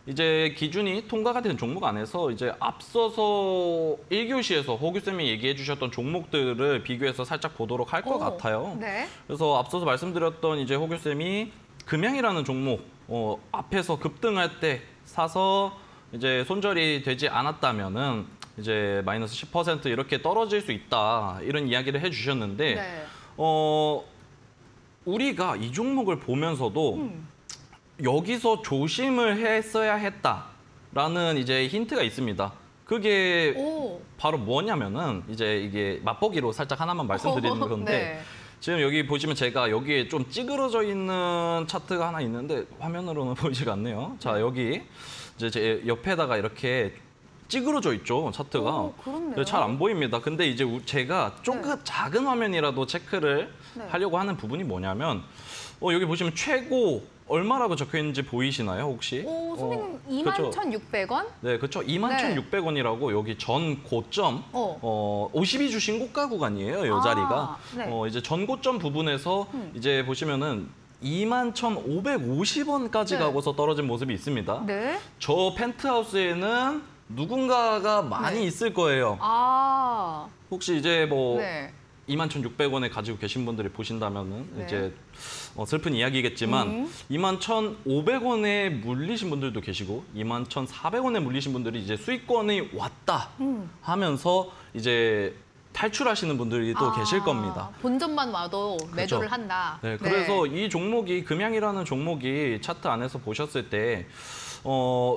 이제 기준이 통과가 된 종목 안에서 이제 앞서서 1교시에서 호규쌤이 얘기해 주셨던 종목들을 비교해서 살짝 보도록 할 것 같아요. 네. 그래서 앞서서 말씀드렸던 이제 호규쌤이 금양이라는 종목 앞에서 급등할 때 사서 이제 손절이 되지 않았다면은 이제 마이너스 10% 이렇게 떨어질 수 있다 이런 이야기를 해주셨는데 네. 우리가 이 종목을 보면서도 여기서 조심을 했어야 했다라는 이제 힌트가 있습니다. 그게 오. 바로 뭐냐면은 이제 이게 맛보기로 살짝 하나만 말씀드리는 건데 네. 지금 여기 보시면 제가 여기에 좀 찌그러져 있는 차트가 하나 있는데 화면으로는 보이지가 않네요. 자, 여기 이제 제 옆에다가 이렇게 찌그러져 있죠, 차트가. 오, 그렇네요. 잘 안 보입니다. 근데 이제 제가 조금 작은 화면이라도 체크를 네. 하려고 하는 부분이 뭐냐면 여기 보시면 최고 얼마라고 적혀 있는지 보이시나요, 혹시? 오, 선생님 그렇죠. 21,600원? 네, 그렇죠. 21,600원이라고 여기 전 고점 52주 신고가 구간이에요, 이 자리가. 네. 이제 전 고점 부분에서 이제 보시면은 21,550원까지 네. 가고서 떨어진 모습이 있습니다. 네. 저 펜트하우스에는 누군가가 많이 네. 있을 거예요. 아. 혹시 이제 뭐 네. 21,600원에 가지고 계신 분들이 보신다면은 네. 이제 슬픈 이야기겠지만 21,500원에 물리신 분들도 계시고 21,400원에 물리신 분들이 이제 수익권이 왔다 하면서 이제 탈출하시는 분들이 또 계실 겁니다. 본전만 와도 매도를 그렇죠. 한다. 네, 그래서 이 종목이 금양이라는 종목이 차트 안에서 보셨을 때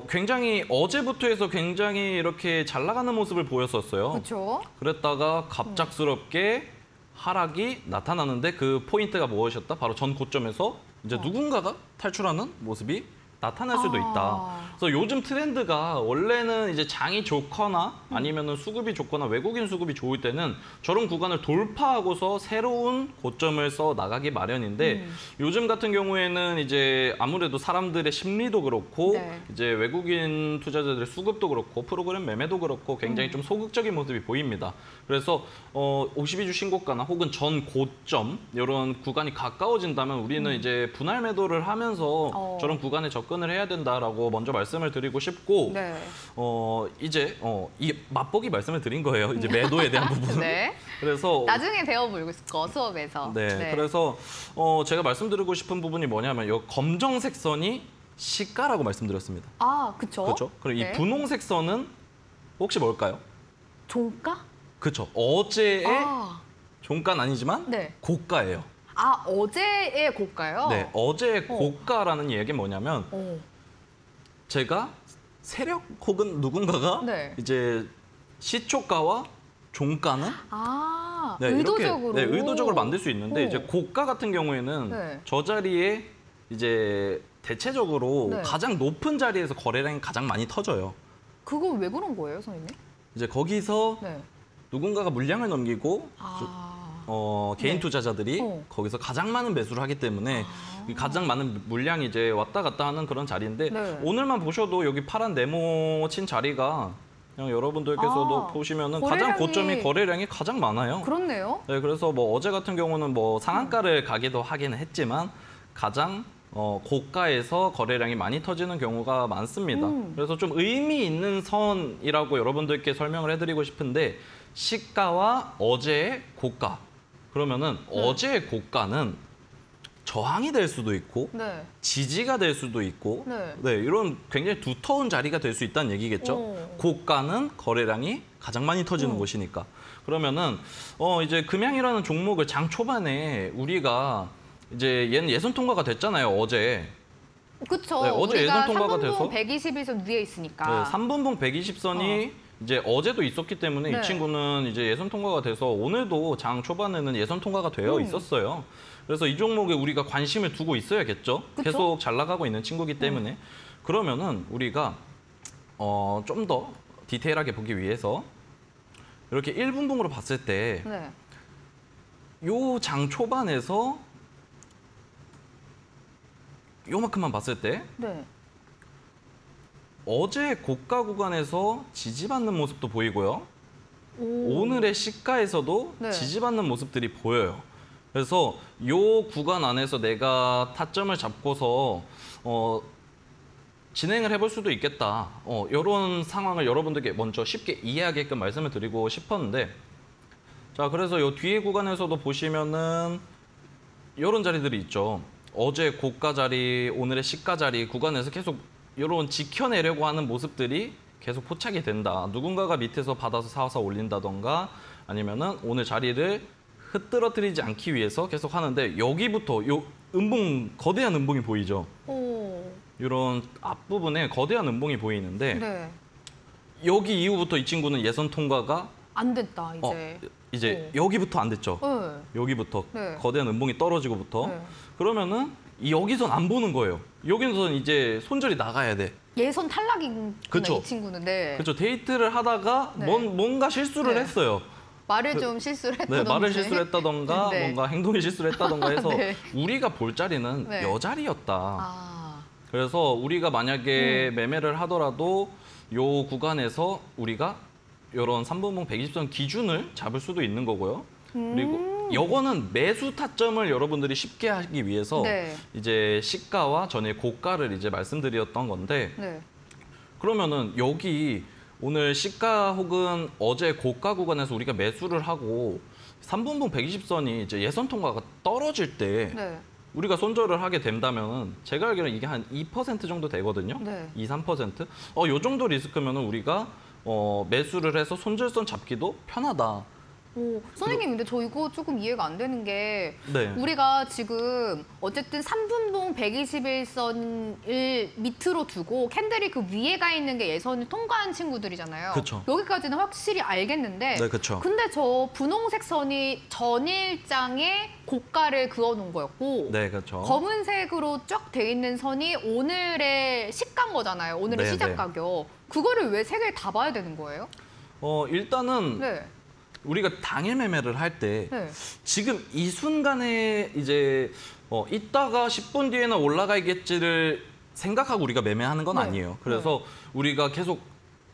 굉장히 어제부터 해서 굉장히 이렇게 잘 나가는 모습을 보였었어요. 그렇죠. 그랬다가 갑작스럽게 하락이 나타나는데 그 포인트가 무엇이었다? 바로 전 고점에서 이제 누군가가 탈출하는 모습이 나타날 수도 있다. 그래서 요즘 트렌드가 원래는 이제 장이 좋거나 아니면은 수급이 좋거나 외국인 수급이 좋을 때는 저런 구간을 돌파하고서 새로운 고점을 써 나가기 마련인데 요즘 같은 경우에는 이제 아무래도 사람들의 심리도 그렇고 네. 이제 외국인 투자자들의 수급도 그렇고 프로그램 매매도 그렇고 굉장히 좀 소극적인 모습이 보입니다. 그래서 52주 신고가나 혹은 전 고점 이런 구간이 가까워진다면 우리는 이제 분할 매도를 하면서 저런 구간에 접근을 해야 된다라고 먼저 말씀을 드리고 싶고 네. 이제 이 맛보기 말씀을 드린 거예요. 이제 매도에 대한 부분. 네. 그래서 나중에 배워볼 거 수업에서. 네. 그래서 제가 말씀드리고 싶은 부분이 뭐냐면 이 검정색 선이 시가라고 말씀드렸습니다. 아, 그렇죠. 그렇죠? 그리고 네. 이 분홍색 선은 혹시 뭘까요? 종가? 그렇죠. 어제의 아, 종가는 아니지만 네. 고가예요. 아, 어제의 고가요? 네, 어제의 고가라는 얘기는 뭐냐면 오. 제가 세력 혹은 누군가가 네. 이제 시초가와 종가는 아, 네, 의도적으로. 이렇게, 네, 의도적으로 만들 수 있는데 오. 이제 고가 같은 경우에는 네. 저 자리에 이제 대체적으로 네. 가장 높은 자리에서 거래량이 가장 많이 터져요. 그거 왜 그런 거예요, 선생님? 이제 거기서 네. 누군가가 물량을 넘기고 아. 개인 네. 투자자들이 거기서 가장 많은 매수를 하기 때문에 가장 많은 물량이 이제 왔다 갔다 하는 그런 자리인데 네. 오늘만 보셔도 여기 파란 네모 친 자리가 그냥 여러분들께서도 보시면은 가장 고점이 거래량이 가장 많아요. 그렇네요. 네, 그래서 뭐 어제 같은 경우는 뭐 상한가를 가기도 하기는 했지만 가장 고가에서 거래량이 많이 터지는 경우가 많습니다. 그래서 좀 의미 있는 선이라고 여러분들께 설명을 해드리고 싶은데 시가와 어제의 고가. 그러면은 어제의 고가는 저항이 될 수도 있고 네. 지지가 될 수도 있고 네. 이런 굉장히 두터운 자리가 될 수 있다는 얘기겠죠. 고가는 거래량이 가장 많이 터지는 곳이니까. 그러면은 이제 금양이라는 종목을 장 초반에 우리가 이제 얘는 예선 통과가 됐잖아요, 어제. 그렇죠. 네, 어제 우리가 예선 통과가 3분봉 돼서 121선 위에 있으니까. 네, 3분봉 120선이 이제 어제도 있었기 때문에 네. 이 친구는 이제 예선 통과가 돼서 오늘도 장 초반에는 예선 통과가 되어 있었어요. 그래서 이 종목에 우리가 관심을 두고 있어야겠죠. 그쵸? 계속 잘 나가고 있는 친구기 때문에. 그러면은 우리가 좀 더 디테일하게 보기 위해서 이렇게 1분봉으로 봤을 때 네. 요 장 초반에서 요만큼만 봤을 때 네. 어제 고가 구간에서 지지받는 모습도 보이고요. 오늘의 시가에서도 네. 지지받는 모습들이 보여요. 그래서 요 구간 안에서 내가 타점을 잡고서 진행을 해볼 수도 있겠다. 이런 상황을 여러분들께 먼저 쉽게 이해하게끔 말씀을 드리고 싶었는데 자, 그래서 요 뒤에 구간에서도 보시면은 이런 자리들이 있죠. 어제 고가 자리, 오늘의 시가 자리 구간에서 계속 이런 지켜내려고 하는 모습들이 계속 포착이 된다. 누군가가 밑에서 받아서 사와서 올린다던가 아니면은 오늘 자리를 흐트러뜨리지 않기 위해서 계속 하는데 여기부터 요 음봉, 거대한 음봉이 보이죠. 이런 앞부분에 거대한 음봉이 보이는데 네. 여기 이후부터 이 친구는 예선 통과가 안 됐다, 이제. 여기부터 안 됐죠. 네. 여기부터 네. 거대한 음봉이 떨어지고부터 네. 그러면은 여기선 안 보는 거예요. 여기선 이제 손절이 나가야 돼. 예선 탈락인 그쵸. 이 친구는. 네. 그렇죠. 데이트를 하다가 네. 뭔가 실수를 네. 했어요. 말을 좀 실수를 네, 했다든지. 말을 실수를 했다던가 네. 뭔가 행동에 실수를 했다던가 해서 네. 우리가 볼 자리는 네. 여자리였다. 그래서 우리가 만약에 매매를 하더라도 요 구간에서 우리가 이런 3분봉 120선 기준을 잡을 수도 있는 거고요. 그리고 요거는 매수 타점을 여러분들이 쉽게 하기 위해서 네. 이제 시가와 전에 고가를 이제 말씀드렸던 건데 네. 그러면은 여기 오늘 시가 혹은 어제 고가 구간에서 우리가 매수를 하고 3분봉 120선이 이제 예선 통과가 떨어질 때 네. 우리가 손절을 하게 된다면 제가 알기로는 이게 한 2% 정도 되거든요. 네. 2, 3%. 요 정도 리스크면은 우리가 매수를 해서 손절선 잡기도 편하다. 선생님, 근데 저 이거 조금 이해가 안 되는 게 네. 우리가 지금 어쨌든 3분봉 121선을 밑으로 두고 캔들이 그 위에 가 있는 게 예선을 통과한 친구들이잖아요. 그쵸. 여기까지는 확실히 알겠는데 네, 그쵸. 근데 저 분홍색 선이 전일장에 고가를 그어놓은 거였고 네, 그렇죠. 검은색으로 쫙 돼 있는 선이 오늘의 시가인 거잖아요. 오늘의 네, 시작 네. 가격. 그거를 왜 세 개를 다 봐야 되는 거예요? 일단은 네. 우리가 당일 매매를 할 때 네. 지금 이 순간에 이제 이따가 10분 뒤에는 올라가겠지를 생각하고 우리가 매매하는 건 네. 아니에요. 그래서 우리가 계속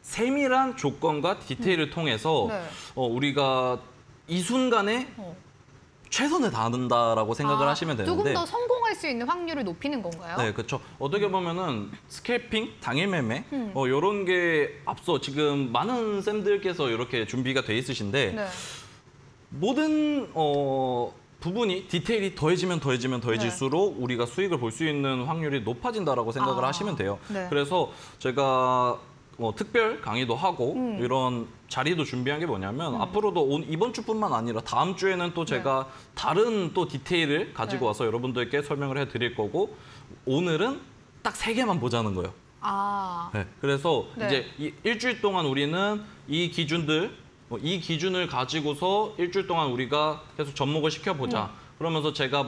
세밀한 조건과 디테일을 통해서 네. 우리가 이 순간에 최선을 다한다라고 생각을 하시면 되는데 조금 더 성공할 수 있는 확률을 높이는 건가요? 네, 그렇죠. 어떻게 보면은 스캘핑, 당일 매매 이런 게 앞서 지금 많은 쌤들께서 이렇게 준비가 돼 있으신데 네. 모든 부분이 디테일이 더해지면더해질수록 우리가 수익을 볼 수 있는 확률이 높아진다라고 생각을 하시면 돼요. 네. 그래서 제가 특별 강의도 하고 이런 자리도 준비한 게 뭐냐면 앞으로도 이번 주뿐만 아니라 다음 주에는 또 제가 다른 또 디테일을 가지고 와서 여러분들께 설명을 해드릴 거고 오늘은 딱 3개만 보자는 거예요. 네, 그래서 네. 이제 일주일 동안 우리는 이 기준을 가지고서 일주일 동안 우리가 계속 접목을 시켜보자. 그러면서 제가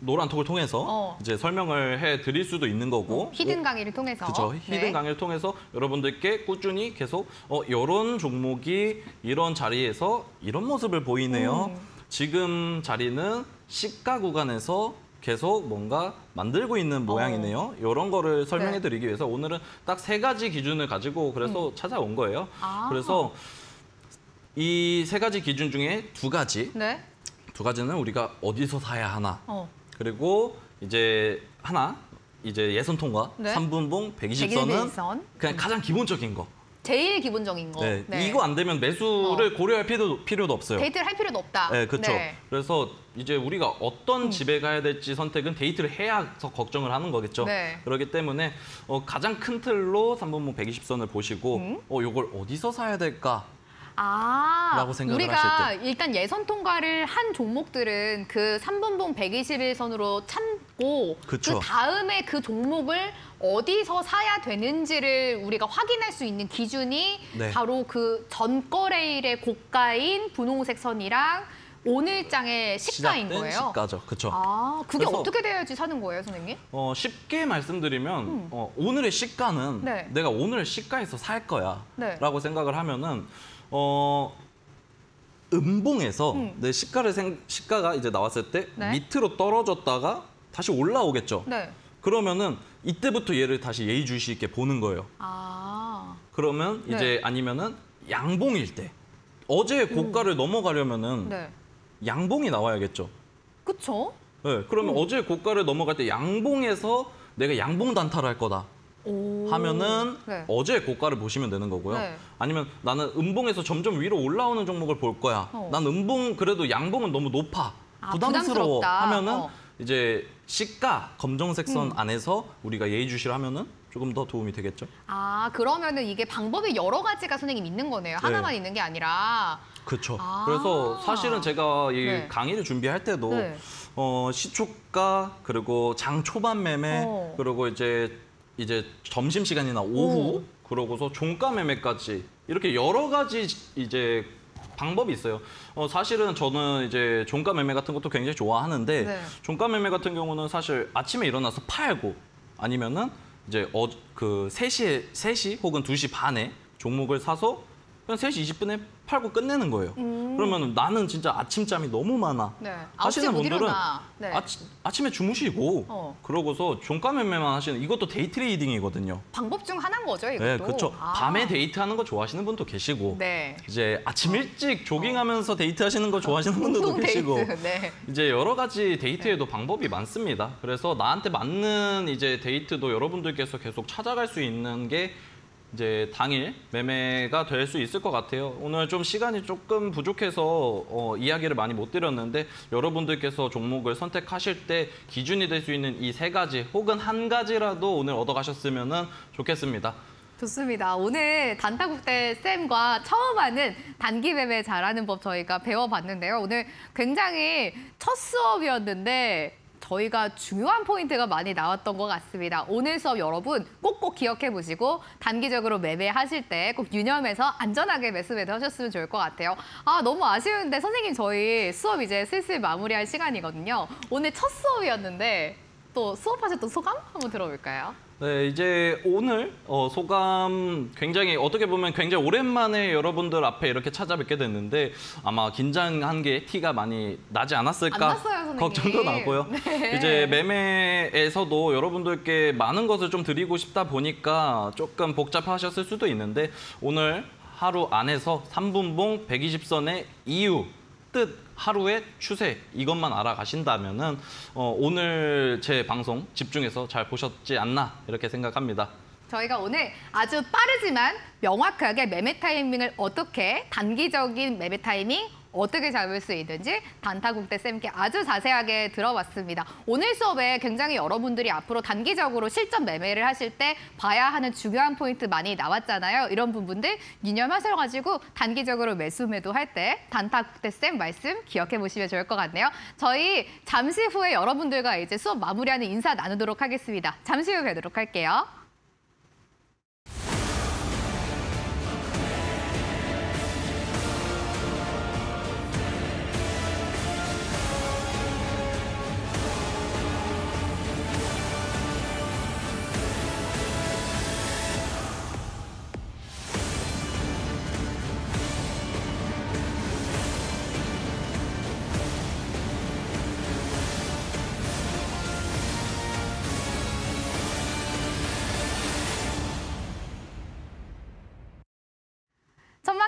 노란톡을 통해서 이제 설명을 해드릴 수도 있는 거고 히든 강의를 통해서. 그렇죠. 히든 강의를 통해서 여러분들께 꾸준히 계속 이런 종목이 이런 자리에서 이런 모습을 보이네요. 지금 자리는 시가 구간에서 계속 뭔가 만들고 있는 모양이네요. 이런 거를 설명해 드리기 위해서 오늘은 딱 3가지 기준을 가지고 그래서 찾아온 거예요. 그래서 이 3가지 기준 중에 2가지. 네. 2가지는 우리가 어디서 사야 하나. 그리고 이제 하나, 이제 예선 통과, 네. 3분봉 120선은 120선. 그냥 가장 기본적인 거. 제일 기본적인 거. 네. 이거 안 되면 매수를 고려할 필요도 없어요. 데이트를 할 필요도 없다. 네, 그렇죠. 그래서 이제 우리가 어떤 집에 가야 될지 선택은 데이트를 해야서 걱정을 하는 거겠죠. 네. 그렇기 때문에 가장 큰 틀로 3분봉 120선을 보시고 이걸 어디서 사야 될까? 라고 생각을 우리가 하실 일단 예선 통과를 한 종목들은 그 3분봉 121선으로 참고 그쵸. 그 다음에 그 종목을 어디서 사야 되는지를 우리가 확인할 수 있는 기준이 네. 바로 그 전거래일의 고가인 분홍색 선이랑 오늘장의 시가인 시작된 거예요. 시가죠. 그렇죠. 그게 그래서 어떻게 돼야지 사는 거예요, 선생님? 쉽게 말씀드리면 오늘의 시가는 네. 내가 오늘 시가에서 살 거야 네. 라고 생각을 하면은 음봉에서 내 시가가 이제 나왔을 때 네. 밑으로 떨어졌다가 다시 올라오겠죠. 네. 그러면은 이때부터 얘를 다시 예의주시 있게 보는 거예요. 그러면 네. 이제 아니면은 양봉일 때 어제 고가를 넘어가려면은 네. 양봉이 나와야겠죠. 그쵸? 네, 그러면 어제 고가를 넘어갈 때 양봉에서 내가 양봉 단타를 할 거다 하면은 네. 어제 고가를 보시면 되는 거고요. 네. 아니면 나는 음봉에서 점점 위로 올라오는 종목을 볼 거야. 난 음봉 그래도 양봉은 너무 높아. 부담스러워 부담스럽다. 하면은 이제 시가 검정색 선 안에서 우리가 예의주시를 하면은 조금 더 도움이 되겠죠. 그러면은 이게 방법이 여러 가지가 선생님 있는 거네요. 하나만 있는 게 아니라. 그렇죠. 그래서 사실은 제가 이 네. 강의를 준비할 때도 네. 시초가 그리고 장 초반 매매 그리고 이제 점심 시간이나 오후 그러고서 종가 매매까지 이렇게 여러 가지 이제 방법이 있어요. 사실은 저는 이제 종가 매매 같은 것도 굉장히 좋아하는데 네. 종가 매매 같은 경우는 사실 아침에 일어나서 팔고 아니면은 이제 그 3시 혹은 2시 반에 종목을 사서 그냥 3시 20분에 팔고 끝내는 거예요. 그러면 나는 진짜 아침잠이 너무 많아. 네. 하시는 9시에 못 분들은 일어나. 네. 아침에 주무시고 그러고서 종가 매매만 하시는 이것도 데이 트레이딩이거든요. 방법 중 하나인 거죠, 이것도. 네, 그렇죠. 밤에 데이트하는 거 좋아하시는 분도 계시고 네. 이제 아침 일찍 조깅하면서 데이트하시는 거 좋아하시는 분들도 운동 계시고 데이트. 네. 이제 여러 가지 데이트에도 방법이 많습니다. 그래서 나한테 맞는 이제 데이트도 여러분들께서 계속 찾아갈 수 있는 게 이제 당일 매매가 될 수 있을 것 같아요. 오늘 좀 시간이 조금 부족해서 이야기를 많이 못 드렸는데 여러분들께서 종목을 선택하실 때 기준이 될 수 있는 이 3가지 혹은 한 가지라도 오늘 얻어가셨으면 좋겠습니다. 좋습니다. 오늘 단타국대 쌤과 처음 하는 단기 매매 잘하는 법 저희가 배워봤는데요. 오늘 굉장히 첫 수업이었는데 저희가 중요한 포인트가 많이 나왔던 것 같습니다. 오늘 수업 여러분 꼭꼭 기억해 보시고 단기적으로 매매하실 때 꼭 유념해서 안전하게 매수 하셨으면 좋을 것 같아요. 너무 아쉬운데 선생님 저희 수업 이제 슬슬 마무리할 시간이거든요. 오늘 첫 수업이었는데 또 수업하셨던 소감 한번 들어볼까요? 네, 이제 오늘 소감 굉장히 어떻게 보면 굉장히 오랜만에 여러분들 앞에 이렇게 찾아뵙게 됐는데 아마 긴장한 게 티가 많이 나지 않았을까 안 났어요, 선생님. 걱정도 나고요. 네. 이제 매매에서도 여러분들께 많은 것을 좀 드리고 싶다 보니까 조금 복잡하셨을 수도 있는데 오늘 하루 안에서 3분봉 120선의 이유 뜻 하루의 추세 이것만 알아가신다면은 오늘 제 방송 집중해서 잘 보셨지 않나 이렇게 생각합니다. 저희가 오늘 아주 빠르지만 명확하게 매매 타이밍을 어떻게 단기적인 매매 타이밍 어떻게 잡을 수 있는지 단타국대 쌤께 아주 자세하게 들어봤습니다. 오늘 수업에 굉장히 여러분들이 앞으로 단기적으로 실전 매매를 하실 때 봐야 하는 중요한 포인트 많이 나왔잖아요. 이런 부분들 유념하셔가지고 단기적으로 매수 매도할 때 단타국대 쌤 말씀 기억해 보시면 좋을 것 같네요. 저희 잠시 후에 여러분들과 이제 수업 마무리하는 인사 나누도록 하겠습니다. 잠시 후에 뵙도록 할게요.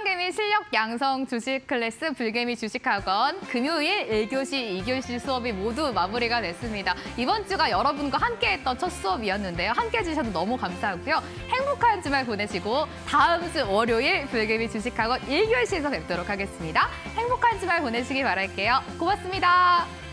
일반개미 실력 양성 주식 클래스 불개미 주식학원 금요일 1교시, 2교시 수업이 모두 마무리가 됐습니다. 이번 주가 여러분과 함께했던 첫 수업이었는데요. 함께해 주셔서 너무 감사하고요. 행복한 주말 보내시고 다음 주 월요일 불개미 주식학원 1교시에서 뵙도록 하겠습니다. 행복한 주말 보내시기 바랄게요. 고맙습니다.